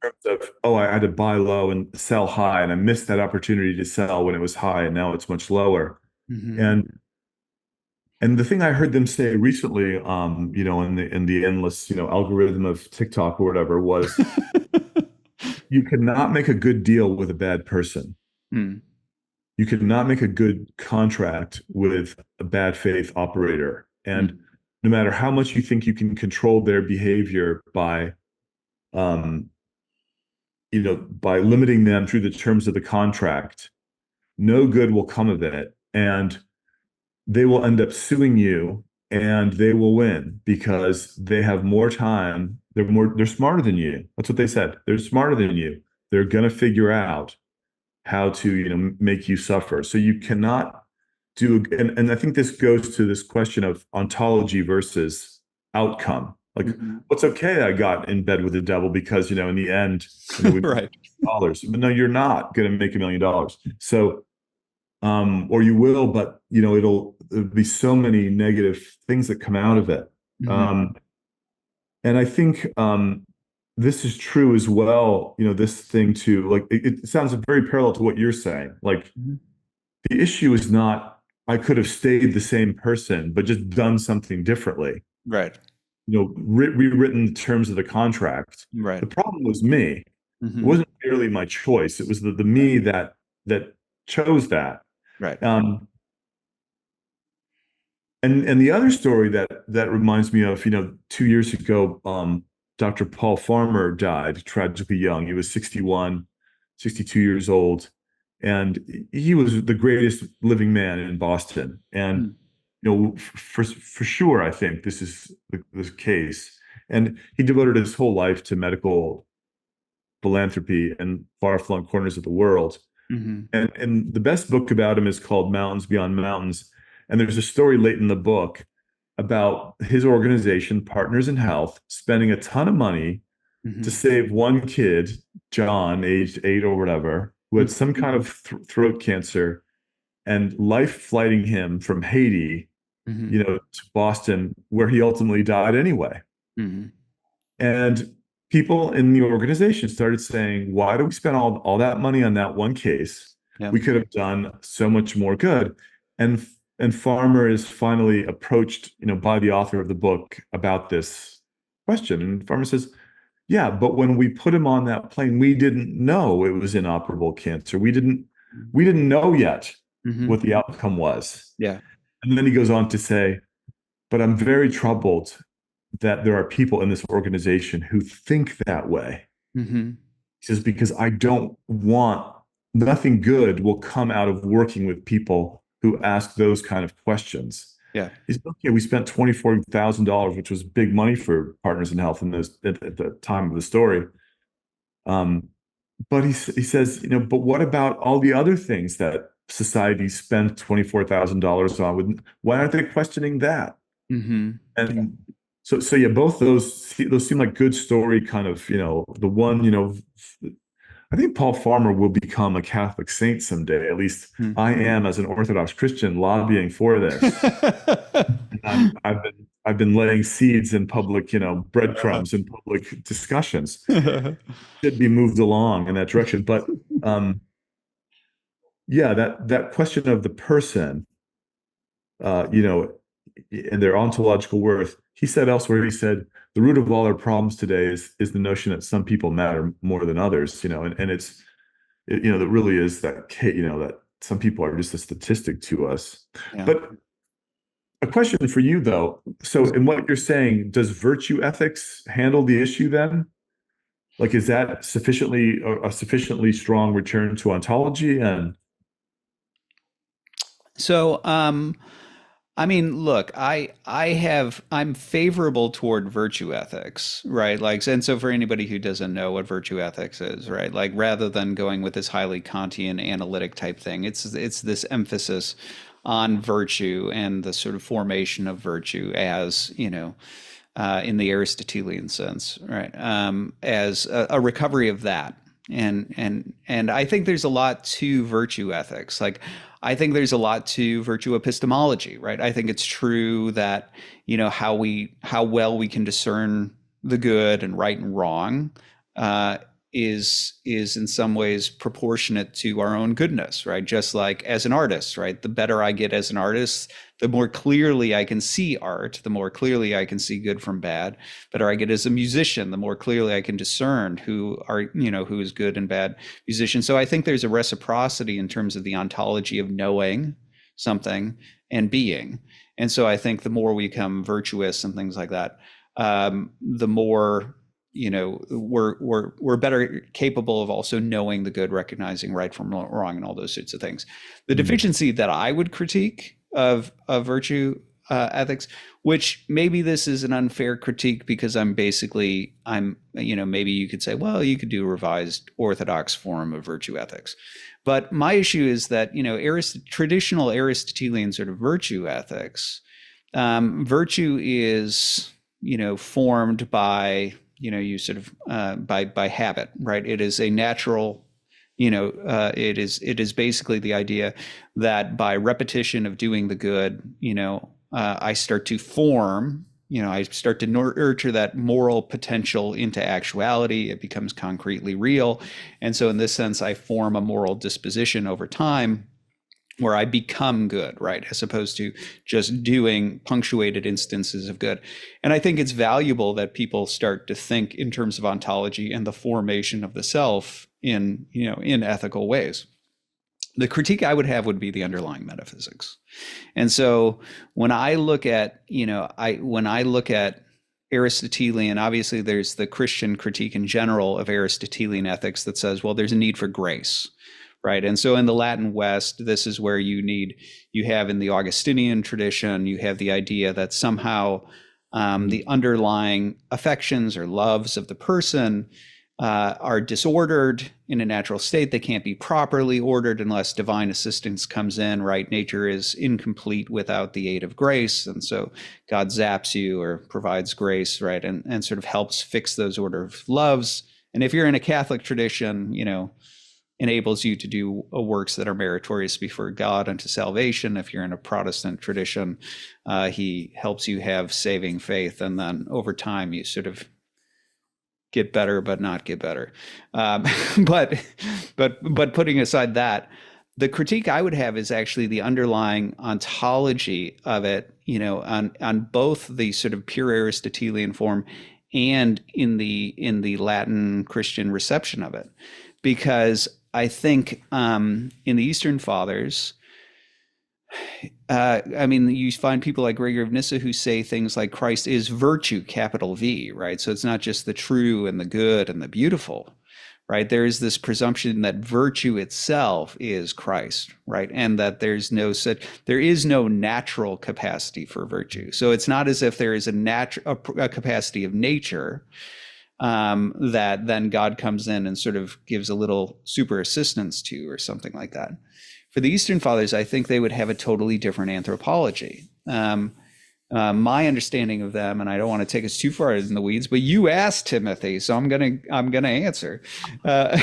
terms of, oh, I had to buy low and sell high, and I missed that opportunity to sell when it was high, and now it's much lower. Hmm. And the thing I heard them say recently, in the endless, algorithm of TikTok or whatever, was you cannot make a good deal with a bad person. Mm. You cannot make a good contract with a bad faith operator. And Mm. no matter how much you think you can control their behavior um, by limiting them through the terms of the contract, no good will come of it. And they will end up suing you and they will win because they have more time. They're smarter than you. That's what they said. They're smarter than you. They're going to figure out how to, make you suffer. So you cannot and I think this goes to this question of ontology versus outcome. Like, Mhm. what's okay, I got in bed with the devil because, in the end, we made Right. dollars. But no, you're not going to make $1 million. So or you will, but it'll be so many negative things that come out of it. Hmm. Um, and I think this is true as well. This thing too, like it sounds very parallel to what you're saying. Like Hmm. the issue is not I could have stayed the same person, but just done something differently. Right. Rewritten the terms of the contract. Right. The problem was me. It Hmm. wasn't merely my choice. It was the me that chose that. Right. Um, and the other story that reminds me of, 2 years ago, Dr. Paul Farmer died tragically young. He was 61, 62 years old, and he was the greatest living man in Boston. And Mm. for sure, I think this is the case. And he devoted his whole life to medical philanthropy in far-flung corners of the world. Hmm. And the best book about him is called Mountains Beyond Mountains. And there's a story late in the book about his organization, Partners in Health, spending a ton of money to Hmm. save one kid, John, aged 8 or whatever, who had some kind of throat cancer, and life flighting him from Haiti, Hmm. to Boston, where he ultimately died anyway. Hmm. And people in the organization started saying, why do we spend all that money on that one case? Yeah. We could have done so much more good. And and Farmer is finally approached, by the author of the book about this question. And Farmer says, yeah, but when we put him on that plane, we didn't know it was inoperable cancer. We didn't know yet Hmm. what the outcome was. Yeah. And then he goes on to say, but I'm very troubled that there are people in this organization who think that way. Hmm. He says, because I don't want, nothing good will come out of working with people who ask those kind of questions. Yeah. He said, okay, we spent $24,000, which was big money for Partners in Health at the time of the story. Um, but he says, but what about all the other things that society spent $24,000 on? Why aren't they questioning that? Hmm. Yeah. And so yeah, both those seem like good story kind of, the one, I think Paul Farmer will become a Catholic saint someday. At least Mm. I am, as an Orthodox Christian, lobbying for this. I've been laying seeds in public, breadcrumbs in public discussions. Should be moved along in that direction. But yeah, that question of the person, you know, and their ontological worth. He said elsewhere, he said, the root of all our problems today is the notion that some people matter more than others, and that really is that, that some people are just a statistic to us. Yeah. But a question for you though. So in what you're saying, does virtue ethics handle the issue then? Like, is that a sufficiently strong return to ontology? And So, I mean, look, I'm favorable toward virtue ethics, right? Like, and so for anybody who doesn't know what virtue ethics is, right? Like, rather than going with this highly Kantian analytic type thing, it's this emphasis on virtue and the sort of formation of virtue as, in the Aristotelian sense, right? As a recovery of that. And I think there's a lot to virtue ethics. Like I think there's a lot to virtue epistemology, right? I think it's true that, how well we can discern the good and right and wrong, uh, is in some ways proportionate to our own goodness, right? Just like as an artist, right? The better I get as an artist, the more clearly I can see art, the more clearly I can see good from bad. Better I get as a musician, the more clearly I can discern who is good and bad musicians. So I think there's a reciprocity in terms of the ontology of knowing something and being. And so I think the more we become virtuous and things like that, the more we're better capable of also knowing the good, recognizing right from wrong, and all those sorts of things. The deficiency that I would critique of virtue ethics, which maybe this is an unfair critique because maybe you could say, well, you could do a revised orthodox form of virtue ethics. But my issue is that, traditional Aristotelian sort of virtue ethics, virtue is, formed by, you sort of by habit, right? It is a natural, it is basically the idea that by repetition of doing the good, I start to form, I start to nurture that moral potential into actuality. It becomes concretely real. And so in this sense, I form a moral disposition over time where I become good, right? As opposed to just doing punctuated instances of good. And I think it's valuable that people start to think in terms of ontology and the formation of the self in ethical ways. The critique I would have would be the underlying metaphysics. And so when I look at, Aristotelian, obviously there's the Christian critique in general of Aristotelian ethics that says, well, there's a need for grace. Right. And so in the Latin West, this is where you have in the Augustinian tradition, you have the idea that somehow the underlying affections or loves of the person are disordered in a natural state. They can't be properly ordered unless divine assistance comes in, right? Nature is incomplete without the aid of grace. And so God zaps you or provides grace, right? And sort of helps fix those order of loves. And if you're in a Catholic tradition, enables you to do works that are meritorious before God unto salvation. If you're in a Protestant tradition, he helps you have saving faith. And then over time, you sort of get better, but not get better. But putting aside that, the critique I would have is actually the underlying ontology of it, on both the sort of pure Aristotelian form and in the Latin Christian reception of it. Because I think in the Eastern Fathers, you find people like Gregory of Nyssa who say things like Christ is virtue, capital V, right? So it's not just the true and the good and the beautiful, right? There is this presumption that virtue itself is Christ, right? And that there is no natural capacity for virtue. So it's not as if there is a capacity of nature that then God comes in and sort of gives a little super assistance to, or something like that. For the Eastern Fathers, I think they would have a totally different anthropology. My understanding of them, and I don't want to take us too far in the weeds, but you asked, Timothy, so I'm gonna answer. I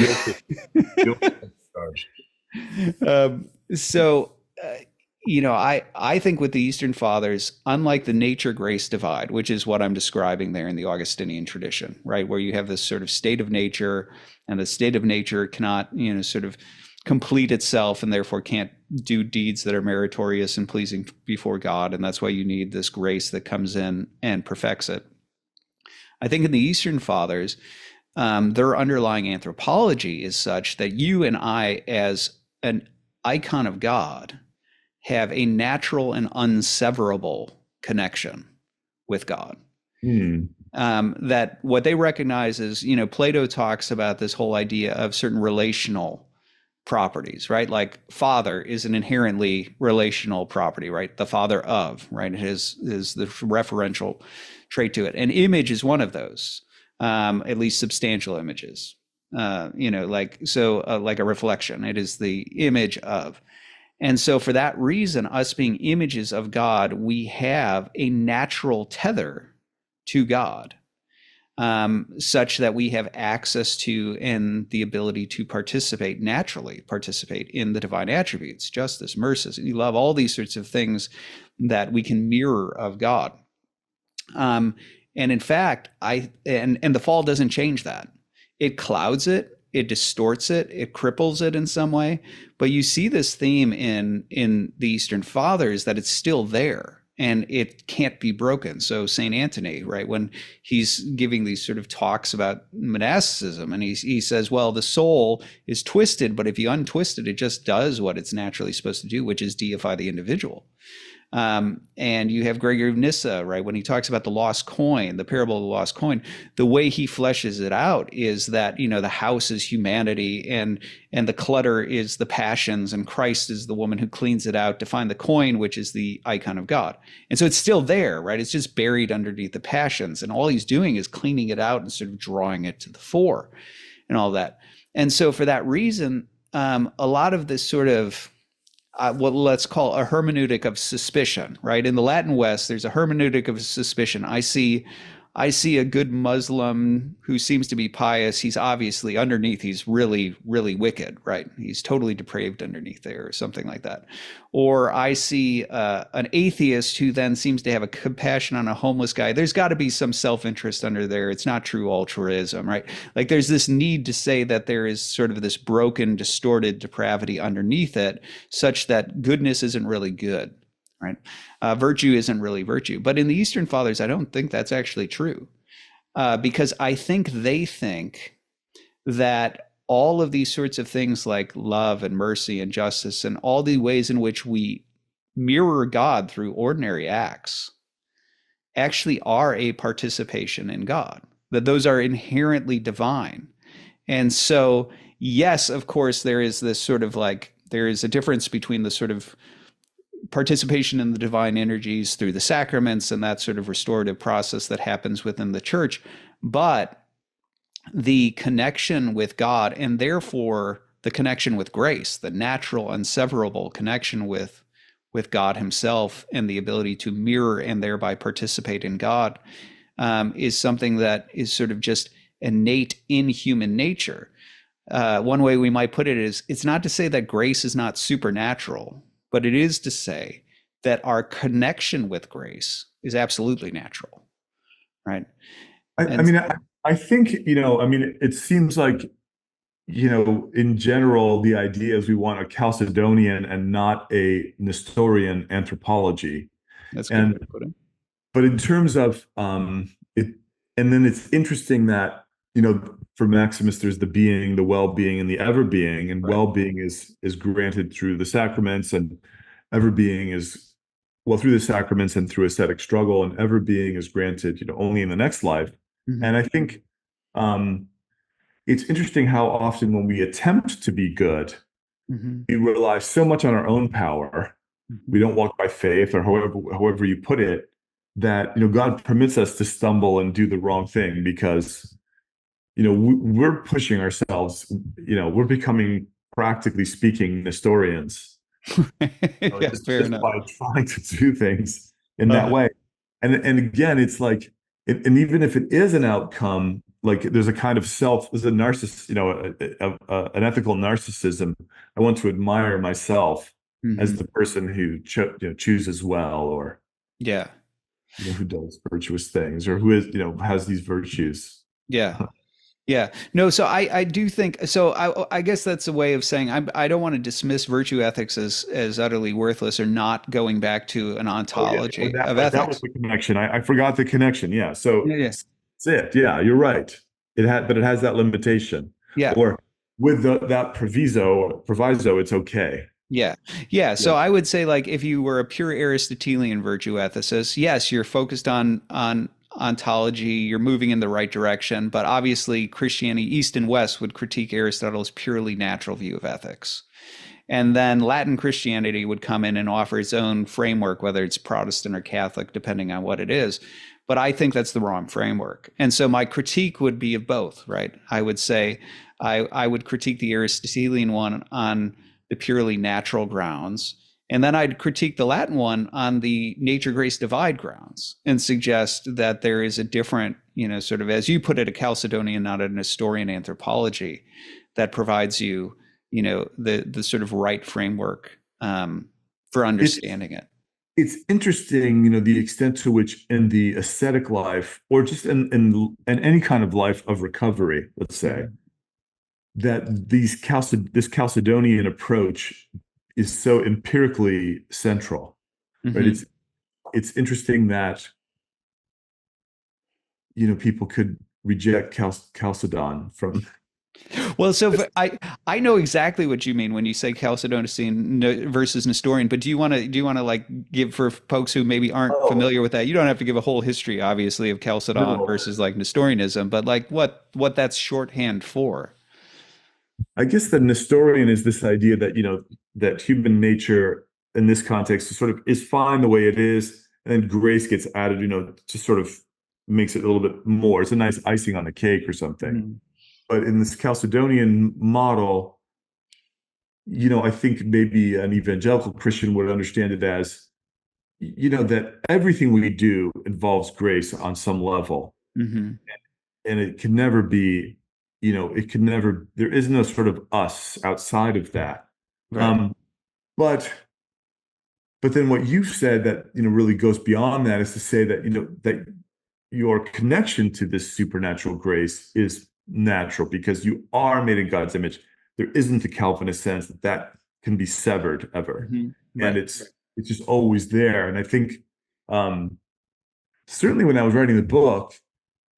think with the Eastern Fathers, unlike the nature-grace divide, which is what I'm describing there in the Augustinian tradition, right, where you have this sort of state of nature, and the state of nature cannot, sort of complete itself, and therefore can't do deeds that are meritorious and pleasing before God, and that's why you need this grace that comes in and perfects it. I think in the Eastern Fathers, their underlying anthropology is such that you and I, as an icon of God, have a natural and unseverable connection with God. That what they recognize is, Plato talks about this whole idea of certain relational properties, right? Like father is an inherently relational property, right? The father of, right? It is the referential trait to it. And image is one of those, at least substantial images, like a reflection. It is the image of. And so for that reason, us being images of God, we have a natural tether to God, such that we have access to and the ability to participate in the divine attributes, justice, mercy, love, all these sorts of things that we can mirror of God. And in fact, and the fall doesn't change that. it clouds it, it distorts it, it cripples it in some way. But you see this theme in the Eastern Fathers that it's still there and it can't be broken. So Saint Anthony, right, when he's giving these sort of talks about monasticism, and he says, well, the soul is twisted, but if you untwist it, it just does what it's naturally supposed to do, which is deify the individual. And you have Gregory of Nyssa, right? When he talks about the lost coin, the parable of the lost coin, the way he fleshes it out is that, you know, the house is humanity and the clutter is the passions, and Christ is the woman who cleans it out to find the coin, which is the icon of God. And so it's still there, right? It's just buried underneath the passions. And all he's doing is cleaning it out and sort of drawing it to the fore and all that. And so for that reason, a lot of this sort of what let's call a hermeneutic of suspicion, right? In the Latin West, there's a hermeneutic of suspicion. I see a good Muslim who seems to be pious. He's obviously underneath, he's really, really wicked, right? He's totally depraved underneath there or something like that. Or I see an atheist who then seems to have a compassion on a homeless guy. There's got to be some self-interest under there. It's not true altruism, right? Like there's this need to say that there is sort of this broken, distorted depravity underneath it, such that goodness isn't really good. Right? Virtue isn't really virtue. But in the Eastern Fathers, I don't think that's actually true, because I think they think that all of these sorts of things like love and mercy and justice and all the ways in which we mirror God through ordinary acts actually are a participation in God, that those are inherently divine. And so, yes, of course, there is this sort of like, there is a difference between the sort of participation in the divine energies through the sacraments and that sort of restorative process that happens within the church, but the connection with God, and therefore the connection with grace, the natural unseverable connection with God himself, and the ability to mirror and thereby participate in God, is something that is sort of just innate in human nature. One way we might put it is, it's not to say that grace is not supernatural, but it is to say that our connection with grace is absolutely natural, right? I think, it seems like, in general, the idea is we want a Chalcedonian and not a Nestorian anthropology. That's a good way to put it. But in terms of it, and then it's interesting that, for Maximus, there's the being, the well-being, and the ever-being, and Right. well-being is granted through the sacraments, and ever-being is, well, through the sacraments and through ascetic struggle, and ever-being is granted, only in the next life. Mm-hmm. And I think it's interesting how often when we attempt to be good, Mm-hmm. we rely so much on our own power. Mm-hmm. We don't walk by faith, or however you put it, that God permits us to stumble and do the wrong thing because we're pushing ourselves. We're becoming, practically speaking, Nestorians. Yeah, fair enough. By trying to do things in that way. And again, it's like, and even if it is an outcome, like there's a kind of there's a narcissist, an ethical narcissism. I want to admire myself as the person who chooses well, or who does virtuous things, or who is has these virtues. Yeah. No, so I do think so. I guess that's a way of saying I don't want to dismiss virtue ethics as utterly worthless or not going back to an ontology of ethics. That was the connection. I forgot the connection. Yeah. So that's it. Yeah, you're right. But it has that limitation. Yeah. Or with that proviso, it's okay. Yeah. So I would say, like, if you were a pure Aristotelian virtue ethicist, yes, you're focused on ontology, you're moving in the right direction, but obviously Christianity, East and West, would critique Aristotle's purely natural view of ethics. And then Latin Christianity would come in and offer its own framework, whether it's Protestant or Catholic, depending on what it is. But I think that's the wrong framework. And so my critique would be of both, right? I would say I would critique the Aristotelian one on the purely natural grounds. And then I'd critique the Latin one on the nature-grace divide grounds and suggest that there is a different, sort of, as you put it, a Chalcedonian, not a Nestorian anthropology that provides you, the sort of right framework for understanding it. it's interesting, the extent to which in the ascetic life, or just in any kind of life of recovery, let's say, Mhm. that this Chalcedonian approach is so empirically central, right? Mhm. It's interesting that people could reject Chalcedon from. Well, so I know exactly what you mean when you say Chalcedonian versus Nestorian, but do you want to like give for folks who maybe aren't Oh, familiar with that? You don't have to give a whole history, obviously, of Chalcedon no. versus like Nestorianism, but like what that's shorthand for. I guess the Nestorian is this idea that, that human nature in this context is sort of is fine the way it is, and then grace gets added, just sort of makes it a little bit more. It's a nice icing on the cake or something. Mhm. But in this Chalcedonian model, I think maybe an evangelical Christian would understand it as, that everything we do involves grace on some level. Mhm. And it can never be, there is no sort of us outside of that. Right. Um, but but then what you've said that, really goes beyond that is to say that, that your connection to this supernatural grace is natural because you are made in God's image. There isn't a Calvinist sense that that can be severed ever. Mhm. And Right. it's just always there. And I think um certainly when I was writing the book,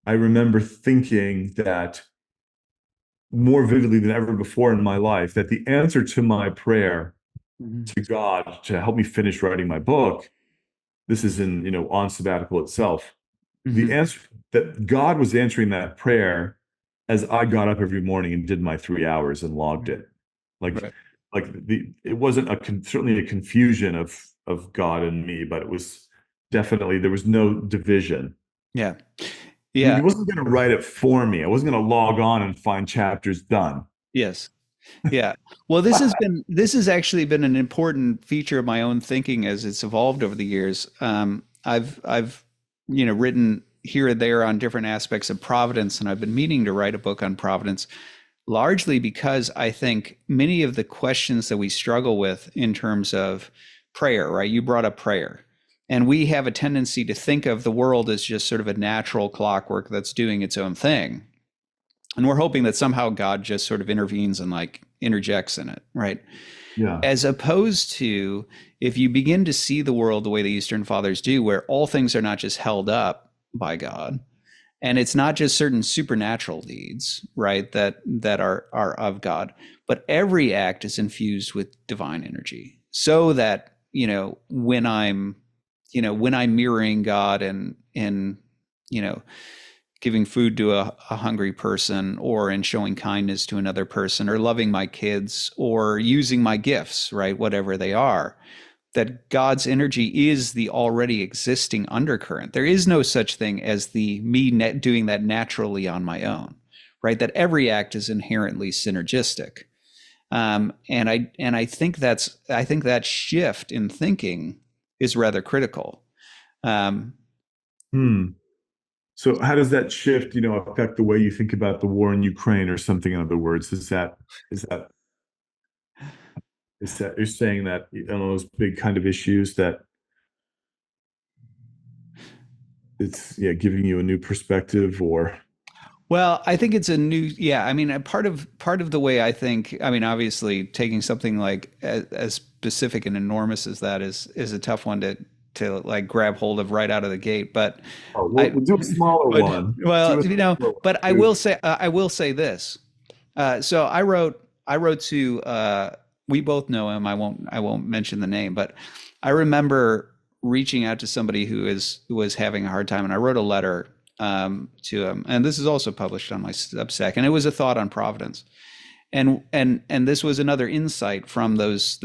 I remember thinking that more vividly than ever before in my life that the answer to my prayer Mhm. to God to help me finish writing my book, this is in, on sabbatical itself, the Mhm. answer that God was answering that prayer as I got up every morning and did my 3 hours and logged it. Like, Right. it wasn't certainly a confusion of God and me, but it was definitely, there was no division. Yeah. He Yeah. wasn't going to write it for me. I wasn't going to log on and find chapters done. Yes. Yeah. Well, this has actually been an important feature of my own thinking as it's evolved over the years. I've written here and there on different aspects of Providence, and I've been meaning to write a book on Providence, largely because I think many of the questions that we struggle with in terms of prayer, right? You brought up prayer. And we have a tendency to think of the world as just sort of a natural clockwork that's doing its own thing. And we're hoping that somehow God just sort of intervenes and like interjects in it, right? Yeah. As opposed to if you begin to see the world the way the Eastern Fathers do, where all things are not just held up by God, and it's not just certain supernatural deeds, right, that are of God, but every act is infused with divine energy, so that when I'm mirroring God and in you know giving food to a hungry person, or in showing kindness to another person, or loving my kids, or using my gifts, right, whatever they are, that God's energy is the already existing undercurrent. There is no such thing as the me doing that naturally on my own, right? That every act is inherently synergistic. And I think that shift in thinking is rather critical. Um, Hmm. So how does that shift, affect the way you think about the war in Ukraine or something? In other words, is that you're saying that on those big kind of issues that it's, yeah, giving you a new perspective or. Well, I think it's a new, yeah. I mean, part of the way I think, I mean, obviously, taking something like as specific and enormous as that is a tough one to like grab hold of right out of the gate. But Oh, I, we'll do a smaller but one. well, Do a smaller one. but Do. I will say this. So I wrote to we both know him. I won't mention the name, but I remember reaching out to somebody who was having a hard time, and I wrote a letter to him. And this is also published on my Substack, and it was a thought on Providence. And this was another insight from those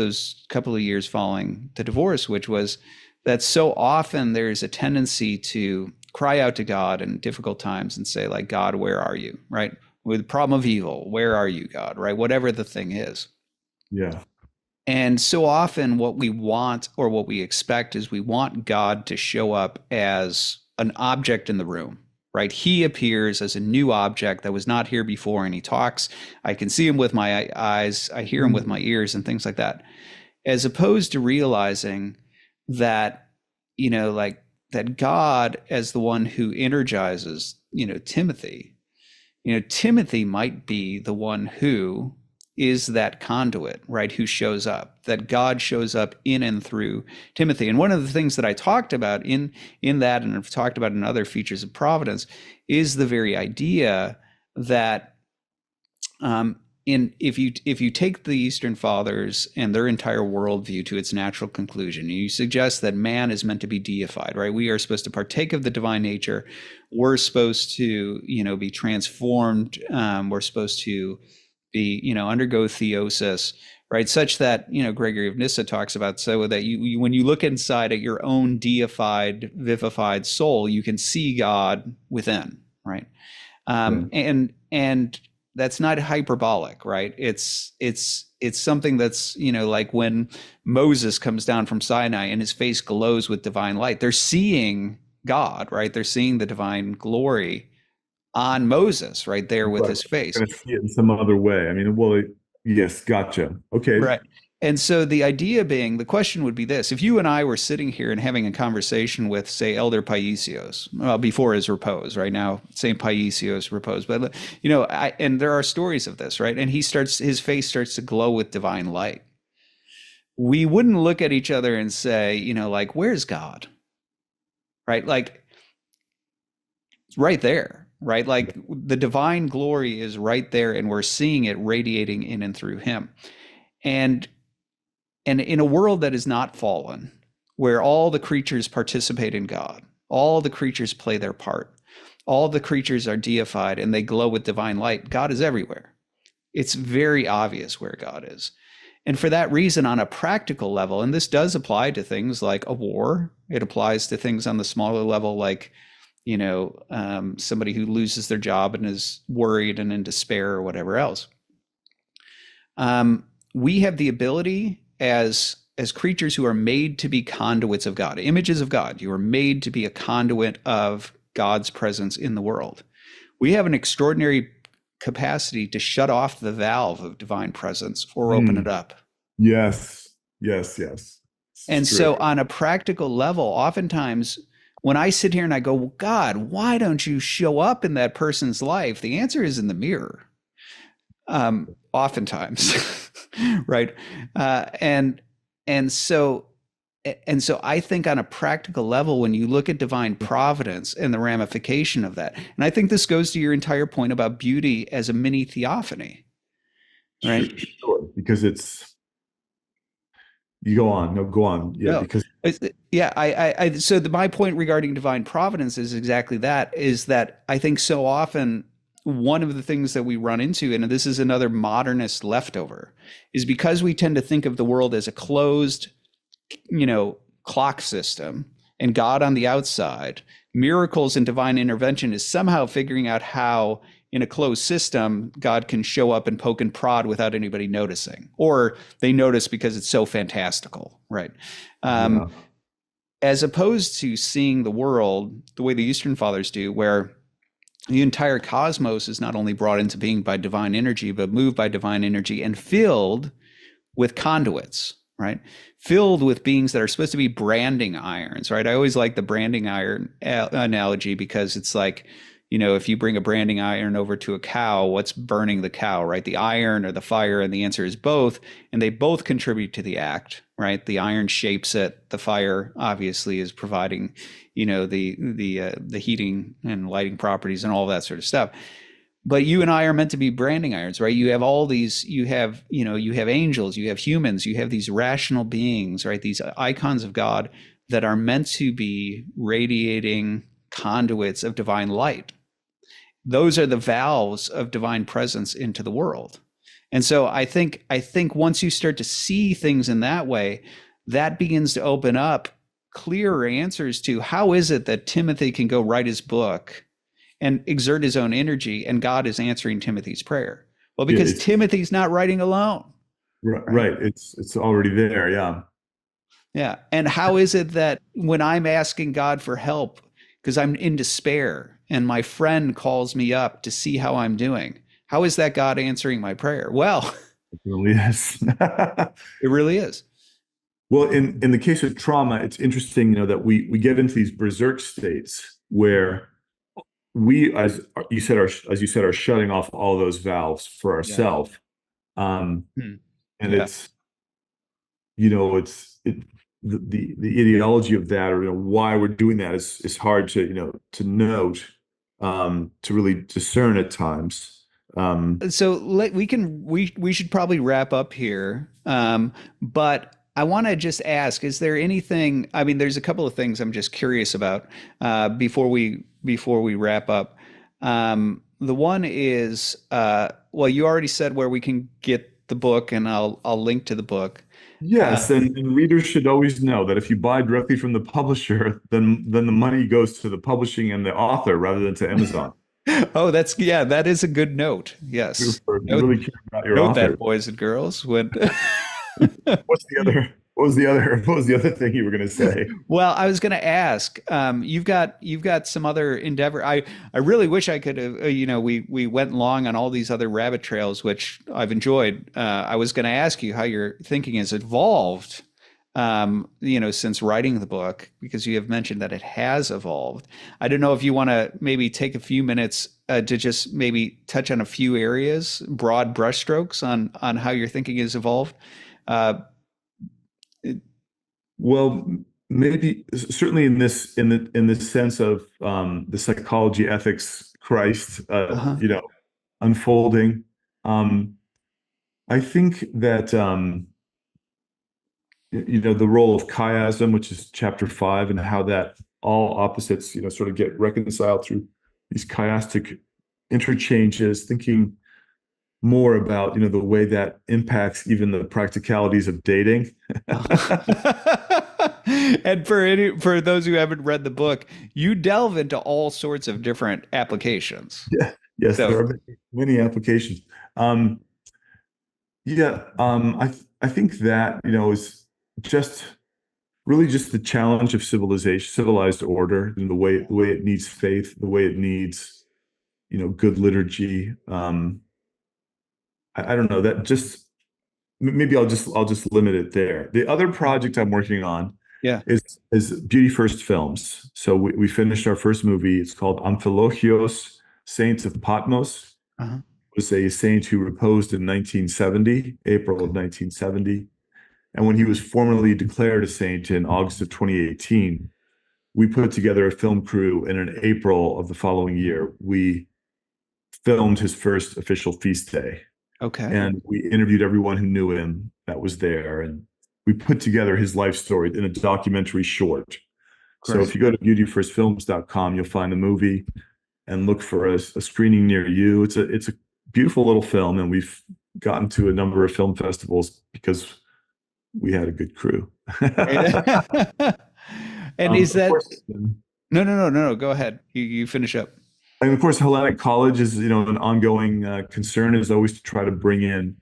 couple of years following the divorce, which was that so often there's a tendency to cry out to God in difficult times and say, like, God, where are you? Right? With the problem of evil, where are you, God? Right? Whatever the thing is. Yeah. And so often what we want or what we expect is we want God to show up as an object in the room, right? He appears as a new object that was not here before, and he talks. I can see him with my eyes, I hear him with my Hmm. ears, and things like that. As opposed to realizing that like that God as the one who energizes, Timothy, Timothy might be the one who is that conduit, right? Who shows up, that God shows up in and through Timothy. And one of the things that I talked about in that, and I've talked about in other features of Providence, is the very idea that if you take the Eastern Fathers and their entire worldview to its natural conclusion, you suggest that man is meant to be deified, right? We are supposed to partake of the divine nature. We're supposed to, be transformed. We're supposed to be, undergo theosis, right? Such that, Gregory of Nyssa talks about, so that you when you look inside at your own deified, vivified soul, you can see God within, right? Yeah. And that's not hyperbolic, right? It's something that's, like when Moses comes down from Sinai and his face glows with divine light. They're seeing God, right? They're seeing the divine glory on Moses right there with But his face. going to see it in some other way. I mean, well, yes, gotcha. Okay. Right. And so the idea being, the question would be this: if you and I were sitting here and having a conversation with, say, Elder Paisios, well, before his repose, right now, St. Paisios reposed, but and there are stories of this, right? And his face starts to glow with divine light. We wouldn't look at each other and say, like, where's God? Right? Like, it's right there, right? Like the divine glory is right there, and we're seeing it radiating in and through him. And in a world that is not fallen, where all the creatures participate in God, all the creatures play their part, all the creatures are deified and they glow with divine light, God is everywhere. It's very obvious where God is. And for that reason, on a practical level, and this does apply to things like a war, it applies to things on the smaller level, like, somebody who loses their job and is worried and in despair or whatever else. We have the ability as creatures who are made to be conduits of God, images of God. You are made to be a conduit of God's presence in the world. We have an extraordinary capacity to shut off the valve of divine presence or open it up. Yes, yes, yes. And so on a practical level, oftentimes when I sit here and I go, well, God, why don't you show up in that person's life? The answer is in the mirror. Oftentimes, right? And so I think on a practical level, when you look at divine providence and the ramification of that, and I think this goes to your entire point about beauty as a mini theophany, right? Sure, because you go on. No, go on. Yeah, No. because Yeah, so my point regarding divine providence is exactly that, is that I think so often one of the things that we run into, and this is another modernist leftover, is because we tend to think of the world as a closed, clock system and God on the outside, miracles and divine intervention is somehow figuring out how in a closed system, God can show up and poke and prod without anybody noticing, or they notice because it's so fantastical, right? yeah. As opposed to seeing the world the way the Eastern Fathers do, where the entire cosmos is not only brought into being by divine energy, but moved by divine energy and filled with conduits, right? Filled with beings that are supposed to be branding irons, right? I always like the branding iron analogy, because it's like, if you bring a branding iron over to a cow, what's burning the cow, right? The iron or the fire? And the answer is both. And they both contribute to the act, right? The iron shapes it. The fire obviously is providing, the heating and lighting properties and all that sort of stuff. But you and I are meant to be branding irons, right? You have all these, you have angels, you have humans, you have these rational beings, right? These icons of God that are meant to be radiating conduits of divine light. Those are the valves of divine presence into the world. And so I think once you start to see things in that way, that begins to open up clearer answers to how is it that Timothy can go write his book and exert his own energy, and God is answering Timothy's prayer. Well, because Timothy's not writing alone. Right. It's already there. Yeah. Yeah. And how is it that when I'm asking God for help because I'm in despair and my friend calls me up to see how I'm doing, how is that God answering my prayer? Well, It really is. it really is. Well, in the case of trauma, it's interesting, that we get into these berserk states where we, as you said, are shutting off all those valves for Yeah. ourselves. Um, Hmm. and Yeah. it's, the ideology of that, or why we're doing that is hard to to note, to really discern at times. So we should probably wrap up here. But I want to just ask, is there anything, I mean, there's a couple of things I'm just curious about before we wrap up. The one is well, you already said where we can get the book, and I'll link to the book. Yes, and readers should always know that if you buy directly from the publisher, then the money goes to the publishing and the author rather than to Amazon. Oh, that's yeah, that is a good note. Yes. We Note really care about your note author. that, boys and girls. When What's the other? What was the other thing you were going to say? Well, I was going to ask. You've got some other endeavor. I really wish I could have. We went long on all these other rabbit trails, which I've enjoyed. I was going to ask you how your thinking has evolved. Since writing the book, because you have mentioned that it has evolved. I don't know if you want to maybe take a few minutes to just maybe touch on a few areas, broad brushstrokes on how your thinking has evolved. Uh, Well, maybe certainly in this sense of the psychology, ethics, Christ, uh-huh. unfolding. Um, I think that the role of chiasm, which is chapter 5, and how that all opposites, sort of get reconciled through these chiastic interchanges, thinking more about, the way that impacts even the practicalities of dating. And for those who haven't read the book, you delve into all sorts of different applications. Yeah, yes, there So, are many applications. Um, yeah, I think that, is just really just the challenge of civilization, civilized order, and the way it needs faith, the way it needs, good liturgy. I don't know, that just maybe I'll just limit it there. The other project I'm working on yeah. is Beauty First Films. So we finished our first movie. It's called Amphilochios, Saints of Patmos. Uh-huh. It was a saint who reposed in 1970, April Okay. of 1970. And when he was formally declared a saint in August of 2018, we put together a film crew, and in April of the following year, we filmed his first official feast day. Okay. And we interviewed everyone who knew him that was there. And we put together his life story in a documentary short. So Great. if you go to beautyfirstfilms.com, you'll find the movie and look for a screening near you. It's a beautiful little film, and we've gotten to a number of film festivals because we had a good crew. And is Of that course, no, no, no, no, no. Go ahead. You finish up. and of course, Hellenic College is, an ongoing concern is always to try to bring in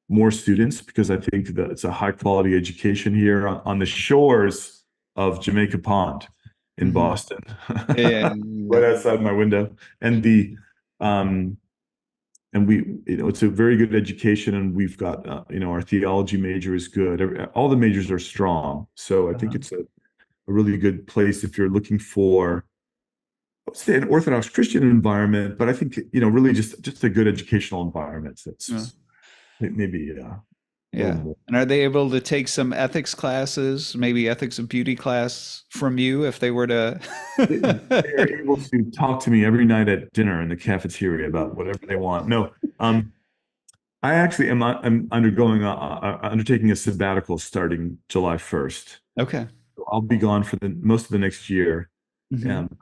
more students, because I think that it's a high quality education here on the shores of Jamaica Pond in Hmm. Boston, Yeah, yeah, right yeah. outside my window. And the um, and we, it's a very good education, and we've got, our theology major is good. All the majors are strong, so I think Uh-huh. it's a really good place if you're looking for, say, an Orthodox Christian environment, but I think, really just a good educational environment Yeah. that's maybe a little Yeah. more. And are they able to take some ethics classes, maybe ethics of beauty class from you if they were to? They're able to talk to me every night at dinner in the cafeteria about whatever they want. No, I actually I'm undertaking a sabbatical starting July 1st. Okay. I'll be gone for the most of the next year. Hmm. And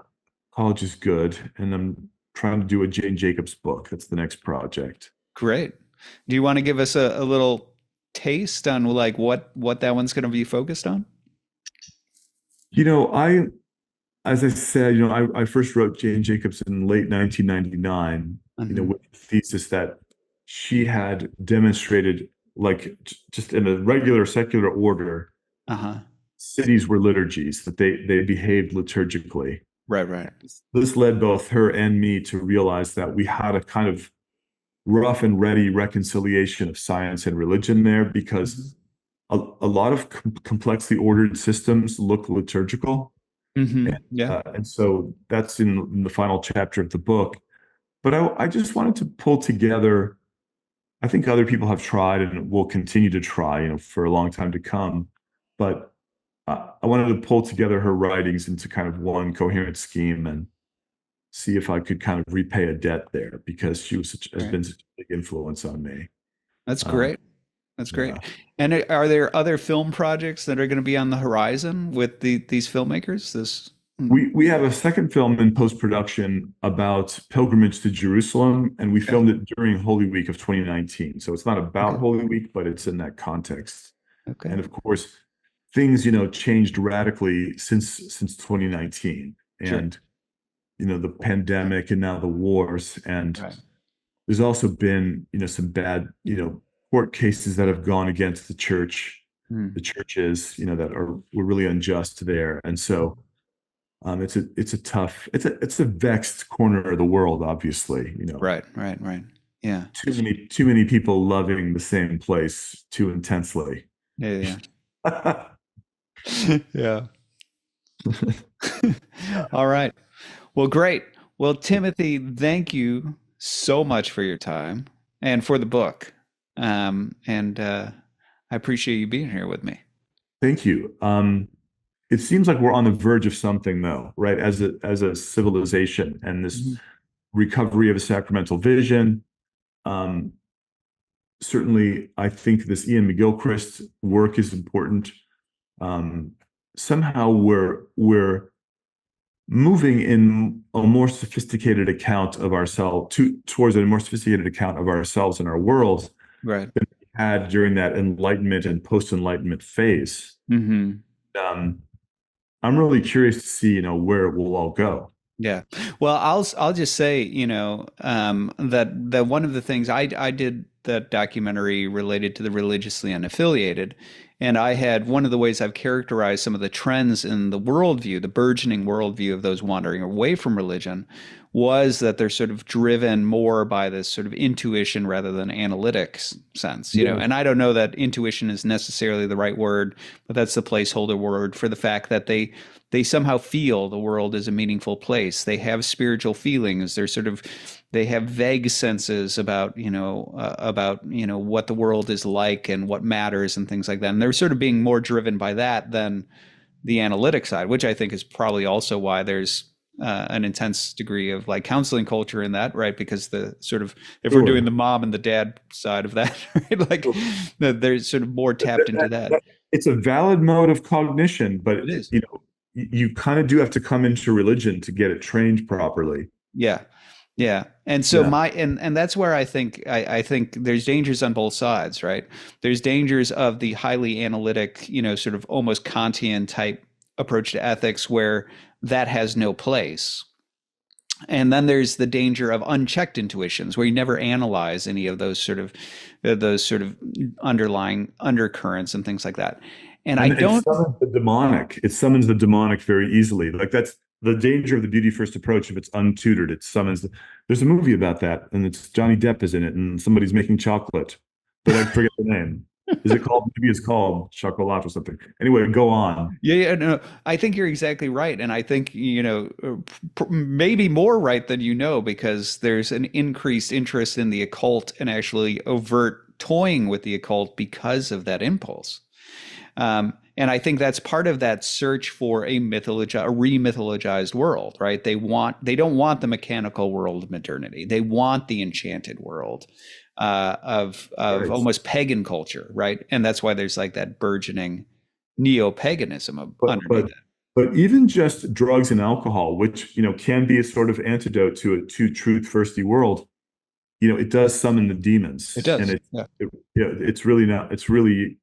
college is good, and I'm trying to do a Jane Jacobs book. That's the next project. Great. Do you want to give us a little taste on like what that one's going to be focused on? I as I said, I first wrote Jane Jacobs in late 1999, Hmm. with the thesis that she had demonstrated, like, just in a regular secular order, Uh-huh. cities were liturgies, that they behaved liturgically. Right, right. This led both her and me to realize that we had a kind of rough and ready reconciliation of science and religion there, because Mhm. a lot of complexly ordered systems look liturgical. Yeah. And so that's in the final chapter of the book. But I just wanted to pull together, I think other people have tried and will continue to try, for a long time to come. But I wanted to pull together her writings into kind of one coherent scheme and see if I could kind of repay a debt there because has Right. been such a big influence on me. That's Um, great. That's great. yeah. And are there other film projects that are going to be on the horizon with these filmmakers? We have a second film in post-production about pilgrimage to Jerusalem, and we Okay. filmed it during Holy Week of 2019. So it's not Okay. about Holy Week, but it's in that context. Okay. And of course, things, changed radically since 2019. Sure. And, the pandemic and now the wars. And Right. there's also been, some bad, court cases that have gone against Hmm. the churches, that were really unjust there. And so it's a vexed corner of the world, obviously, Right. Right. Right. Yeah. too many people loving the same place too intensely. Yeah. Yeah. All right. Well, great. Well, Timothy, thank you so much for your time and for the book. And I appreciate you being here with me. Thank you. It seems like we're on the verge of something, though, right? As a civilization and this Mhm. recovery of a sacramental vision. Um, Certainly, I think this Ian McGilchrist work is important. Um, Somehow we're moving in a more sophisticated account of ourselves towards a more sophisticated account of ourselves and our world Right. than we had during that Enlightenment and post-Enlightenment phase. Hmm. Um, I'm really curious to see, where it will all go. Yeah. Well, I'll just say, that one of the things I did that documentary related to the religiously unaffiliated, and I had one of the ways I've characterized some of the trends in the worldview, the burgeoning worldview of those wandering away from religion, was that they're sort of driven more by this sort of intuition rather than analytics sense, Yes. and I don't know that intuition is necessarily the right word, but that's the placeholder word for the fact that they somehow feel the world is a meaningful place. They have spiritual feelings. They have vague senses about what the world is like and what matters and things like that. And they're sort of being more driven by that than the analytic side, which I think is probably also why there's an intense degree of like counseling culture in that, right? Because the sort of if we're doing Sure. the mom and the dad side of that, right? Like Sure. they're sort of more tapped into that. It's a valid mode of cognition, but It is. you kind of do have to come into religion to get it trained properly. Yeah. Yeah. And so Yeah. and that's where I think there's dangers on both sides, right? There's dangers of the highly analytic, sort of almost Kantian type approach to ethics where that has no place. And then there's the danger of unchecked intuitions where you never analyze any of those sort of underlying undercurrents and things like that. And I And it don't summons the demonic. It summons the demonic very easily. Like that's the danger of the beauty first approach. If it's untutored, it summons. There's a movie about that, and it's Johnny Depp is in it, and somebody's making chocolate, but I forget the name. Is it called? Maybe it's called Chocolat or something. Anyway, go on. Yeah, no, I think you're exactly right. And I think, maybe more right than because there's an increased interest in the occult and actually overt toying with the occult because of that impulse. And I think that's part of that search for a re-mythologized world, right? They don't want the mechanical world of modernity. They want the enchanted world of Right. almost pagan culture, right? And that's why there's like that burgeoning neo-paganism But underneath but it. but even just drugs and alcohol, which can be a sort of antidote to a too truth thirsty world, it does summon the It demons, and does. Yeah. it's really not. It's really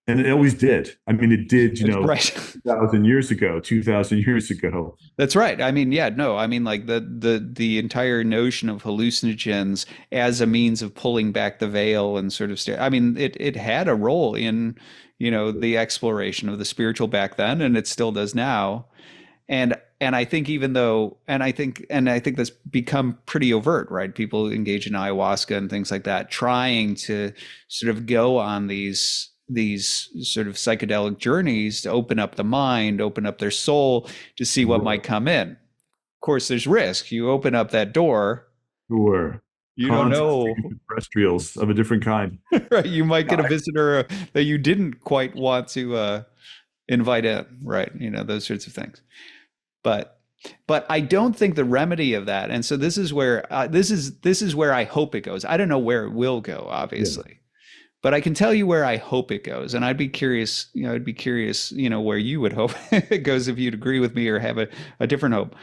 and it always did. I mean, it did. Right. 2,000 years ago, 2,000 years ago. That's right. I mean, yeah, no, I mean like the entire notion of hallucinogens as a means of pulling back the veil and sort of I mean, it had a role in, the exploration of the spiritual back then, and it still does now. And I think even though, and I think that's become pretty overt, right? People engage in ayahuasca and things like that, trying to sort of go on these sort of psychedelic journeys to open up the mind, open up their soul to see what might Right. come in. Of course, there's risk. You open up that door, Sure. you don't Contacting know, extraterrestrials of a different kind. right? You might get a visitor that you didn't quite want to invite in, right? You know, those sorts of things. But I don't think the remedy of that, and so this is where this is where I hope it goes. I don't know where it will go, Yeah. obviously, but I can tell you where I hope it goes, and I'd be curious, you know, where you would hope it goes if you'd agree with me or have a different hope.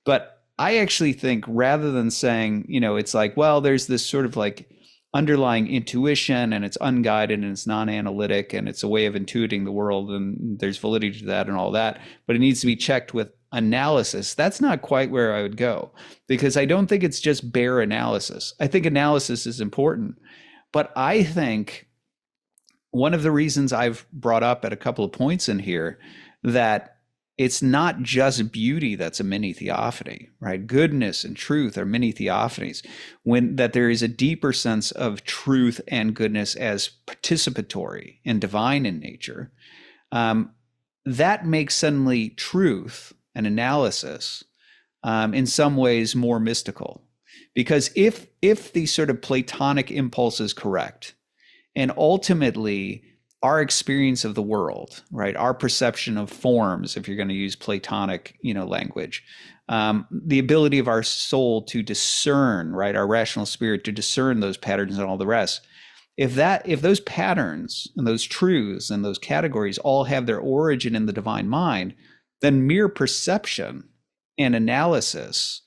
But I actually think rather than saying, you know, it's like, well, there's this sort of like underlying intuition and it's unguided and it's non-analytic and it's a way of intuiting the world and there's validity to that and all that, but it needs to be checked with analysis. That's not quite where I would go because I don't think it's just bare analysis. I think analysis is important, but I think one of the reasons I've brought up at a couple of points in here that it's not just beauty that's a mini theophany, right? Goodness and truth are mini theophanies. When that there is a deeper sense of truth and goodness as participatory and divine in nature, that makes suddenly truth and analysis in some ways more mystical. Because if the sort of Platonic impulse is correct, and ultimately our experience of the world, right, our perception of forms, if you're going to use Platonic, you know, language, the ability of our soul to discern, right, our rational spirit to discern those patterns and all the rest. If those patterns and those truths and those categories all have their origin in the divine mind, then mere perception and analysis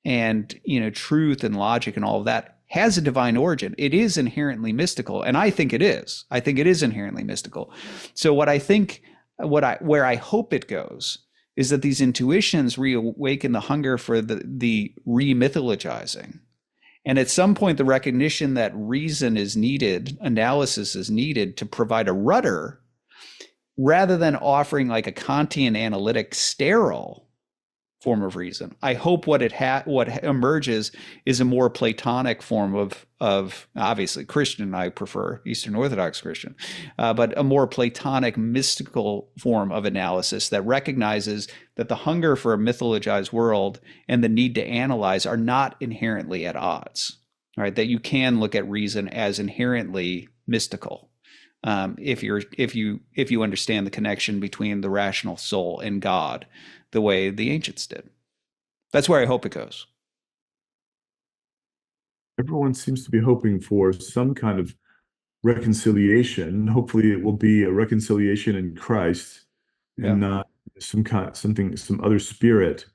and, you know, truth and logic and all of that has a divine origin. It is inherently mystical, and I think it is. I think it is inherently mystical. So what I think, where I hope it goes, is that these intuitions reawaken the hunger for the re-mythologizing, and at some point the recognition that reason is needed, analysis is needed to provide a rudder, rather than offering like a Kantian analytic sterile form of reason. I hope what emerges is a more Platonic form of obviously Christian. I prefer Eastern Orthodox Christian, but a more Platonic mystical form of analysis that recognizes that the hunger for a mythologized world and the need to analyze are not inherently at odds. Right? That you can look at reason as inherently mystical. If you understand the connection between the rational soul and God, the way the ancients did. That's where I hope it goes. Everyone seems to be hoping for some kind of reconciliation. Hopefully, it will be a reconciliation in Christ Yeah. and not some other spirit.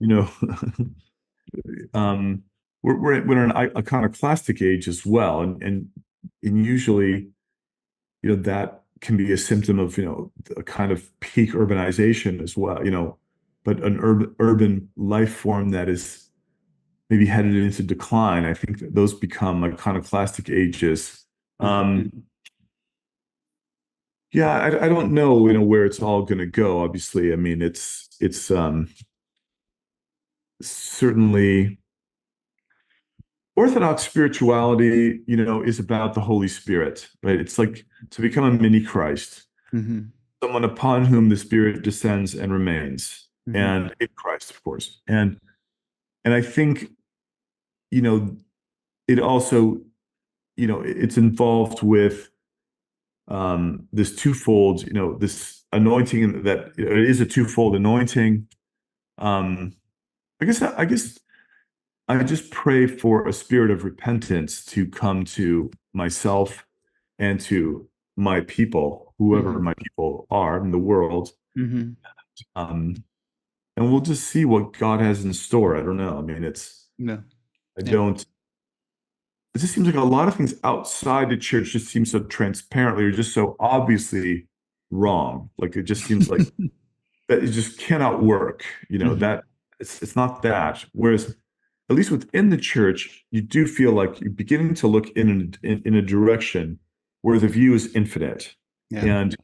You know, um, we're in an iconoclastic age as well, and usually, you know, that can be a symptom of, you know, a kind of peak urbanization as well. You know, but an urban life form that is maybe headed into decline. I think that those become iconoclastic ages. Um, yeah, I don't know, you know, where it's all going to go. Obviously, I mean, it's certainly Orthodox spirituality, you know, is about the Holy Spirit, right? It's like to become a mini Christ, Mm-hmm. someone upon whom the Spirit descends and remains, Mm-hmm. and in Christ, of course. And I think, you know, it also, you know, it's involved with this twofold, you know, this anointing that, you know, it is a twofold anointing. Um, I guess I just pray for a spirit of repentance to come to myself and to my people, whoever Mm-hmm. my people are in the world. Mm-hmm. Um, and we'll just see what God has in store. I don't know. I mean, Yeah. I Yeah. don't, it just seems like a lot of things outside the church just seem so transparently or just so obviously wrong. Like it just seems like that it just cannot work. You know, Mm-hmm. that it's not that. Whereas at least within the church, you do feel like you're beginning to look in a direction where the view is infinite, Yeah. and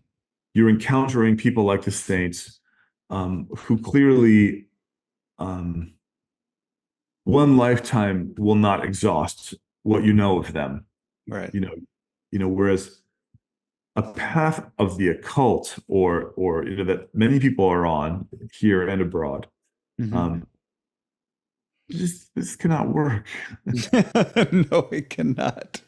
you're encountering people like the saints who clearly um, one lifetime will not exhaust what you know of them. Right. You know, whereas a path of the occult, or that many people are on here and abroad, Hmm. um, this cannot work. No, it cannot.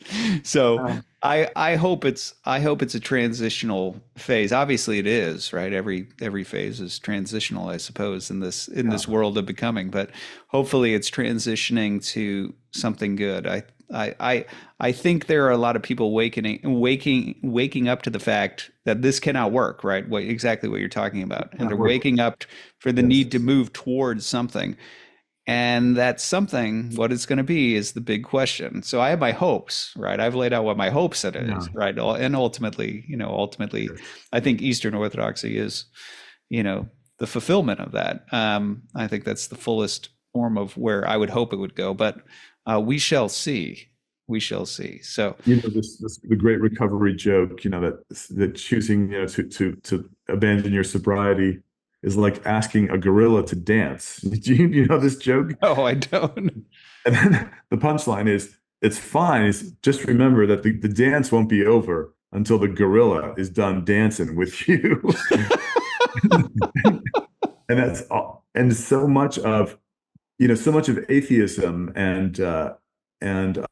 So Uh, I hope it's a transitional phase. Obviously it is, right? Every phase is transitional, I suppose, in this yeah, world of becoming, but hopefully it's transitioning to something good. I I I think there are a lot of people waking up to the fact that this cannot work, right? Exactly what you're talking about. And they're cannot work. waking up for the Yes. need to move towards something. And that something, what it's going to be, is the big question. So I have my hopes, right? I've laid out what my hopes it Yeah. is, right? And ultimately, Yes. I think Eastern Orthodoxy is, the fulfillment of that. I think that's the fullest form of where I would hope it would go, but we shall see. We shall see. So, This the great recovery joke, that choosing, to abandon your sobriety is like asking a gorilla to dance. Do you know this joke? no, I don't. And then the punchline is, it's fine. It's just remember that the dance won't be over until the gorilla is done dancing with you. And that's all. And so much of atheism and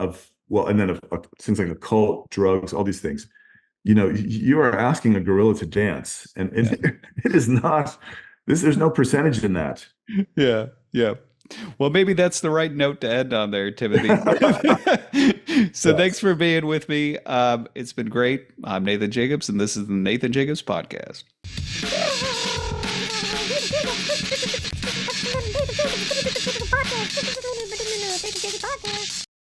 of, well, and then of things like the cult, drugs, all these things. You are asking a gorilla to dance, and Yeah. it is not this. There's no percentage in that. Yeah. Yeah. Well, maybe that's the right note to end on there, Timothy. So thanks Yes. for being with me. It's been great. I'm Nathan Jacobs, and this is the Nathan Jacobs Podcast. Podcast.